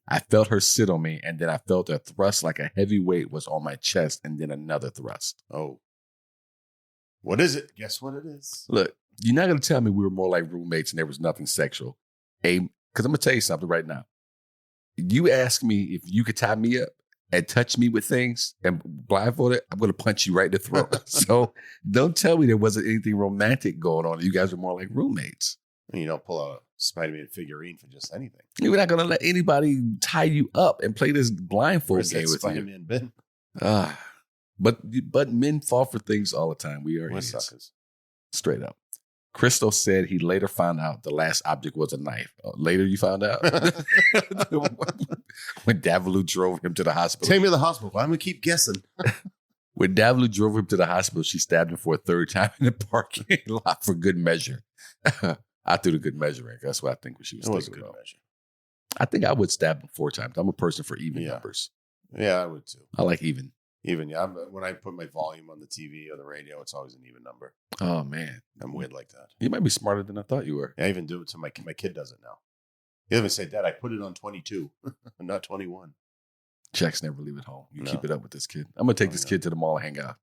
I felt her sit on me, and then I felt a thrust like a heavy weight was on my chest, and then another thrust.
Oh. What is it? Guess what it is?
Look, you're not going to tell me we were more like roommates and there was nothing sexual. Because I'm going to tell you something right now. You ask me if you could tie me up and touch me with things and blindfolded, I'm going to punch you right in the throat. So don't tell me there wasn't anything romantic going on. You guys are more like roommates.
You don't pull out a Spider-Man figurine for just anything.
You're not going to let anybody tie you up and play this blindfold game with
Spider-Man bin?
But men fall for things all the time. We are idiots.
Suckers.
Straight up. Crystal said he later found out the last object was a knife. Later you found out? When Davaloo drove him to the hospital.
Take me to the hospital. Why am I keep guessing?
When Davaloo drove him to the hospital, she stabbed him for a third time in the parking lot for good measure. I threw the good measure in. That's what I think she was thinking about. Measure. I think I would stab him 4 times. I'm a person for even numbers.
Yeah, I would too.
I like even.
Even, yeah. When I put my volume on the TV or the radio, it's always an even number.
Oh, man.
I'm weird like that.
You might be smarter than I thought you were.
I even do it to my kid does it now. He even say, Dad, I put it on 22, not 21.
Jack's never leave it home. You keep it up with this kid. I'm going to take this kid to the mall and hang out.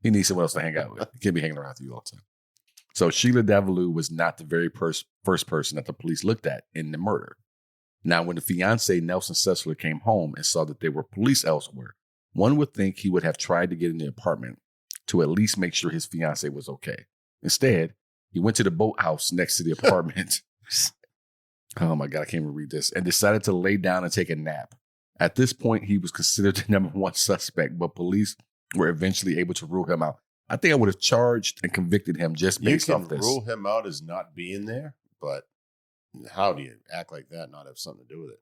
He needs someone else to hang out with. He can't be hanging around with you all the time. So Sheila Davaloo was not the very first person that the police looked at in the murder. Now, when the fiancé, Nelson Sessler, came home and saw that there were police elsewhere, one would think he would have tried to get in the apartment to at least make sure his fiancée was okay. Instead, he went to the boathouse next to the apartment. Oh my God, I can't even read this. And decided to lay down and take a nap. At this point, he was considered the number 1 suspect, but police were eventually able to rule him out. I think I would have charged and convicted him just based off this.
You can rule him out as not being there, but how do you act like that and not have something to do with it?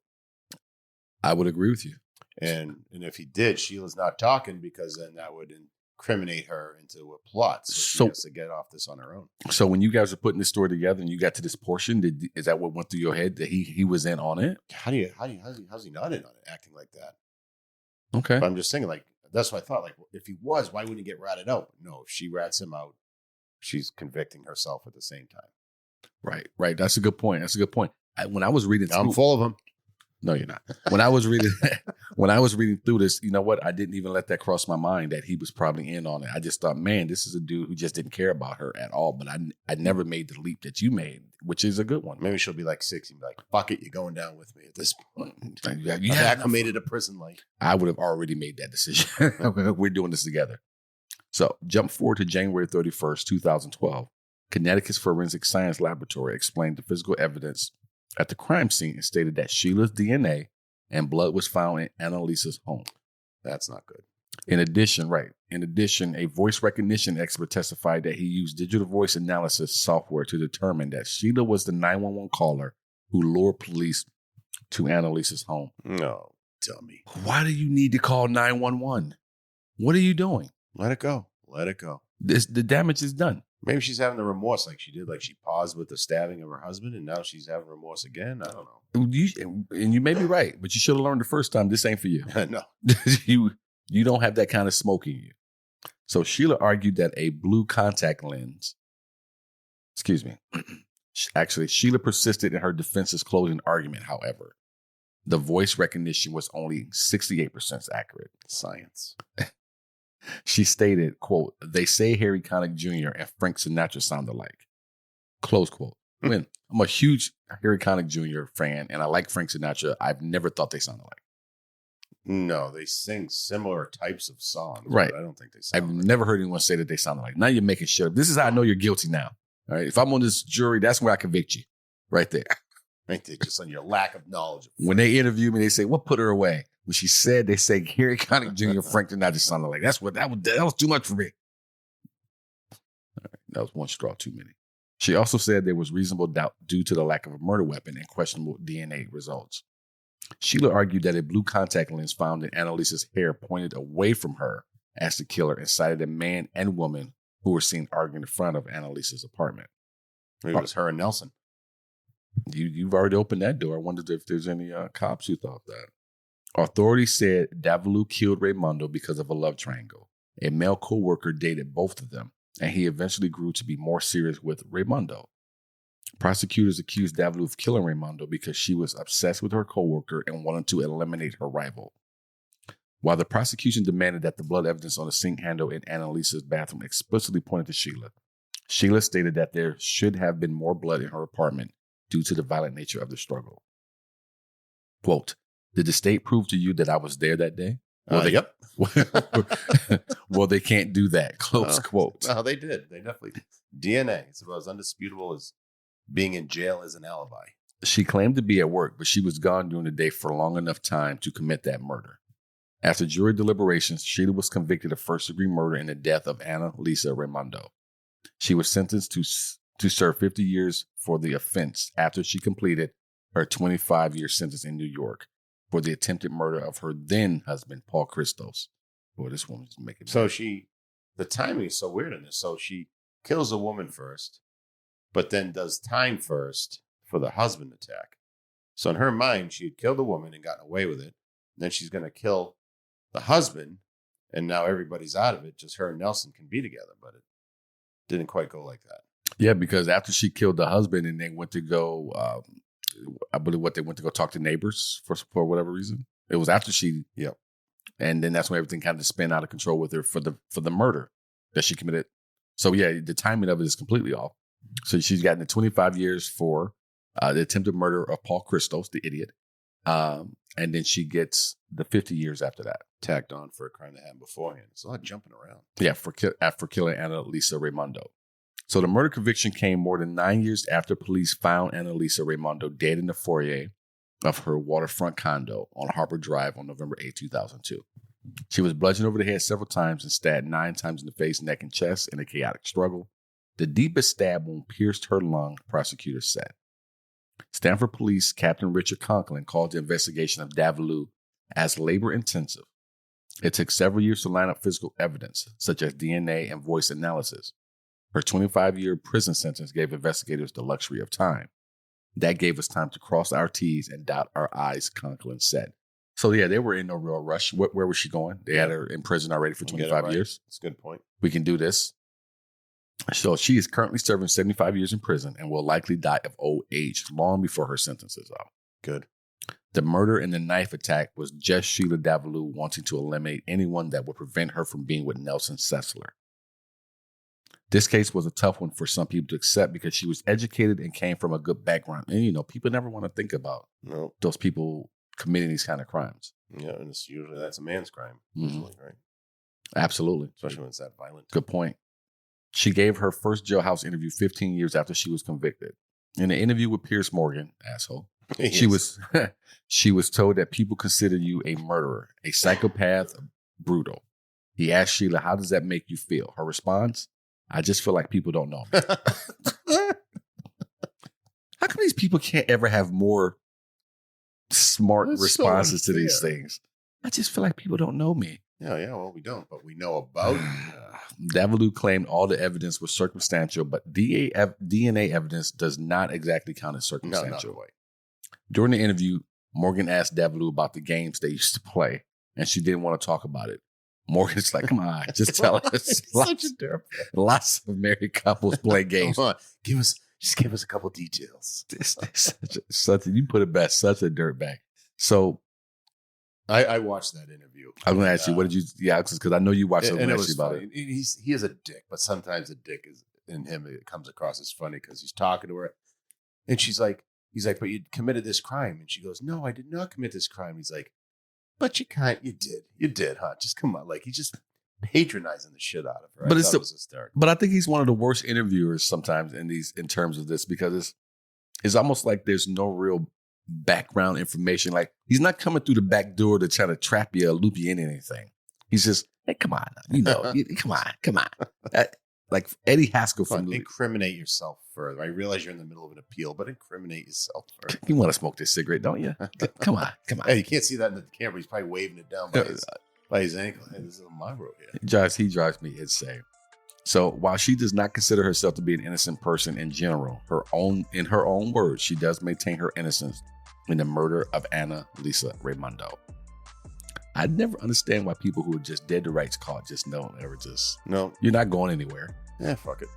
I would agree with you.
And if he did, Sheila's not talking because then that would incriminate her into a plot. So she has to get off this on her own. So
when you guys are putting this story together and you got to this portion, is that what went through your head, that he was in on it?
How's he not in on it, acting like that?
Okay.
But I'm just thinking, like, that's what I thought. Like, if he was, why wouldn't he get ratted out? No, if she rats him out, she's convicting herself at the same time.
Right. That's a good point. When I was reading through,
I'm full of them.
No, you're not. When I was reading through this, you know what? I didn't even let that cross my mind that he was probably in on it. I just thought, man, this is a dude who just didn't care about her at all. But I never made the leap that you made, which is a good one.
Maybe she'll be like 60 and be like, fuck it, you're going down with me at this point. You acclimated to prison life.
I would have already made that decision. We're doing this together. So jump forward to January 31st, 2012. Connecticut's Forensic Science Laboratory explained the physical evidence at the crime scene and stated that Sheila's DNA and blood was found in Annalisa's home.
That's not good.
In addition, a voice recognition expert testified that he used digital voice analysis software to determine that Sheila was the 911 caller who lured police to Annalisa's home.
No, dummy.
Why do you need to call 911? What are you doing?
Let it go.
The damage is done.
Maybe she's having the remorse like she did. Like she paused with the stabbing of her husband and now she's having remorse again. I don't know.
And you may be right, but you should have learned the first time this ain't for you.
No.
You don't have that kind of smoke in you. So Sheila argued that a blue contact lens, actually, Sheila persisted in her defense's closing argument, however. The voice recognition was only 68% accurate.
Science.
She stated, quote, "They say Harry Connick Jr. and Frank Sinatra sound alike." Close quote. I'm a huge Harry Connick Jr. fan, and I like Frank Sinatra. I've never thought they sound alike.
No, they sing similar types of songs.
Right.
But I don't think they sound
I've never heard anyone say that they sound alike. Now you're making shit up. This is how I know you're guilty now. All right. If I'm on this jury, that's where I convict you. Right there.
Right there, just on your lack of knowledge.
When they interview me, they say, "What put her away?" When she said, they say Harry Connick Jr. Frank Sinatra sounded like. That was too much for me. All right, that was one straw too many. She also said there was reasonable doubt due to the lack of a murder weapon and questionable DNA results. Sheila argued that a blue contact lens found in Annalisa's hair pointed away from her as the killer and cited a man and woman who were seen arguing in front of Annalisa's apartment.
Maybe it was her and Nelson.
You've already opened that door. I wondered if there's any cops who thought that. Authorities said Davaloo killed Raimundo because of a love triangle. A male co-worker dated both of them, and he eventually grew to be more serious with Raimundo. Prosecutors accused Davaloo of killing Raimondo because she was obsessed with her coworker and wanted to eliminate her rival. While the prosecution demanded that the blood evidence on the sink handle in Annalisa's bathroom explicitly pointed to Sheila, Sheila stated that there should have been more blood in her apartment due to the violent nature of the struggle. Quote, did the state prove to you that I was there that day? Well,
Yep.
Well, they can't do that. Close quote.
No, they did. They definitely did. DNA. It's about as undisputable as being in jail as an alibi.
She claimed to be at work, but she was gone during the day for long enough time to commit that murder. After jury deliberations, Sheila was convicted of first-degree murder in the death of Annalisa Raimondo. She was sentenced to serve 50 years for the offense after she completed her 25-year sentence in New York for the attempted murder of her then-husband, Paul Christos. Boy, this woman's making...
So the timing is so weird in this. So she kills a woman first, but then does time first for the husband attack. So in her mind, she had killed a woman and gotten away with it. And then she's going to kill the husband, and now everybody's out of it. Just her and Nelson can be together, but it didn't quite go like that.
Yeah, because after she killed the husband and they went to go, I believe they went to go talk to neighbors for whatever reason. It was after she,
Yep.
And then that's when everything kind of spun out of control with her for the murder that she committed. So yeah, the timing of it is completely off. So she's gotten the 25 years for the attempted murder of Paul Christos, the idiot. And then she gets the 50 years after that.
Tacked on for a crime that happened beforehand. It's a lot of jumping around.
Yeah, for killing Annalisa Raimondo. So the murder conviction came more than 9 years after police found Annalisa Raimondo dead in the foyer of her waterfront condo on Harbor Drive on November 8, 2002. She was bludgeoned over the head several times and stabbed 9 times in the face, neck, and chest in a chaotic struggle. The deepest stab wound pierced her lung, prosecutors said. Stanford Police Captain Richard Conklin called the investigation of Davaloo as labor-intensive. It took several years to line up physical evidence, such as DNA and voice analysis. Her 25-year prison sentence gave investigators the luxury of time. That gave us time to cross our T's and dot our I's, Conklin said. So, yeah, they were in no real rush. Where was she going? They had her in prison already for 25 years.
That's a good point.
We can do this. So she is currently serving 75 years in prison and will likely die of old age long before her sentence is up.
Good.
The murder and the knife attack was just Sheila Davaloo wanting to eliminate anyone that would prevent her from being with Nelson Sessler. This case was a tough one for some people to accept because she was educated and came from a good background. And, people never want to think about those people committing these kind of crimes.
Yeah, and that's a man's crime, usually, right?
Absolutely.
Especially when it's that violent.
Good point. She gave her first jailhouse interview 15 years after she was convicted. In an interview with Piers Morgan, asshole, she was told that people consider you a murderer, a psychopath, brutal. He asked Sheila, how does that make you feel? Her response, I just feel like people don't know me. How come these people can't ever have more smart responses to these things? I just feel like people don't know me.
Yeah, well, we don't, but we know about it.
Davaloo claimed all the evidence was circumstantial, but DNA evidence does not exactly count as circumstantial.
No,
During the interview, Morgan asked Davaloo about the games they used to play, and she didn't want to talk about it. Morgan's like, come on, just tell us. Lots of married couples play games.
Come on, just give us a couple details.
You put it best, such a dirtbag. So
I watched that interview.
I was going to ask you, what did you? Yeah, because I know you watched it.
And it was funny. He is a dick, but sometimes the dick is in him. It comes across as funny because he's talking to her, and he's like, but you committed this crime, and she goes, no, I did not commit this crime. He's like, but you did, huh? Just come on, like he's just patronizing the shit out of her.
But it was hysterical. But I think he's one of the worst interviewers sometimes in terms of this because it's almost like there's no real background information. Like he's not coming through the back door to try to trap you or loop you in anything. He's just, hey, come on, come on. Like Eddie Haskell from
incriminate yourself further. I realize you're in the middle of an appeal, but incriminate yourself further.
You want to smoke this cigarette, don't you? Come on.
Hey, you can't see that in the camera. He's probably waving it down by his ankle. Hey, this is my road here.
He drives me insane. So while she does not consider herself to be an innocent person in general, in her own words, she does maintain her innocence in the murder of Annalisa Raimondo. I never understand why people who are just dead to rights caught no. You're not going anywhere.
Yeah, fuck it.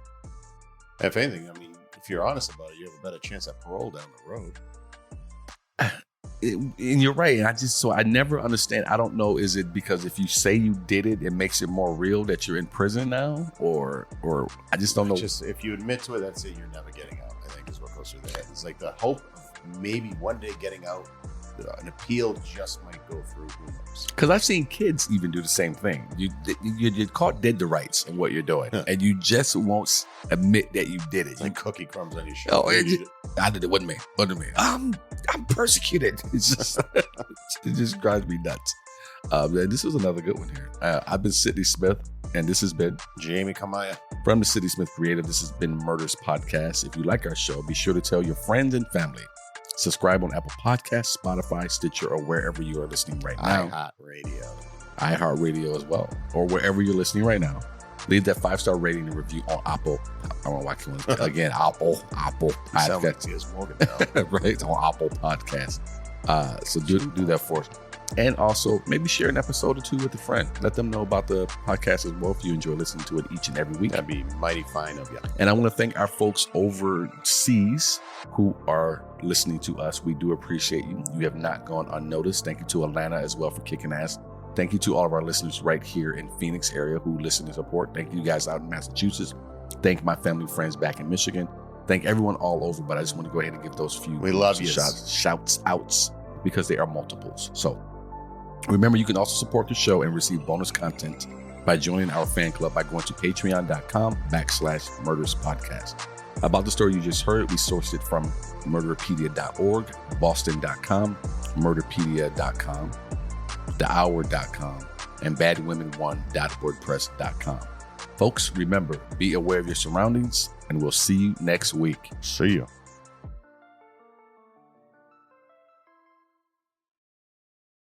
If anything, I mean, if you're honest about it, you have a better chance at parole down the road.
And you're right. And I never understand. I don't know. Is it because if you say you did it, it makes it more real that you're in prison now, or I just don't know.
Just if you admit to it, that's it. You're never getting out. I think is what goes through their head. It's like the hope of maybe one day getting out. An appeal just might go through. Who knows?
Because I've seen kids even do the same thing. You're caught dead to rights in what you're doing, and you just won't admit that you did it.
It's like cookie crumbs on your shirt.
Oh, I did it. Wasn't me. I'm persecuted. It's just it just drives me nuts. This is another good one here. I've been Sidney Smith, and this has been
Jamie Kamaya
from the Sidney Smith Creative. This has been Murderess Podcast. If you like our show, be sure to tell your friends and family. Subscribe on Apple Podcasts, Spotify, Stitcher, or wherever you are listening right now. iHeartRadio as well, or wherever you're listening right now. Leave that 5-star rating and review on Apple. I don't know why I can't again. Apple Podcast, right? On Apple Podcast. So do that for us, and also maybe share an episode or two with a friend. Let them know about the podcast as well if you enjoy listening to it each and every week.
That'd be mighty fine of you.
And I want to thank our folks overseas who are listening to us. We do appreciate you. You have not gone unnoticed. Thank you to Atlanta as well for kicking ass. Thank you to all of our listeners right here in Phoenix area who listen and support. Thank you guys out in Massachusetts. Thank my family and friends back in Michigan. Thank everyone all over, but I just want to go ahead and give those few shouts outs because they are multiples. So remember, you can also support the show and receive bonus content by joining our fan club by going to patreon.com/Murderess Podcast. About the story you just heard, we sourced it from murderpedia.org, boston.com, murderpedia.com, thehour.com, and badwomen1.wordpress.com. Folks, remember, be aware of your surroundings, and we'll see you next week.
See you.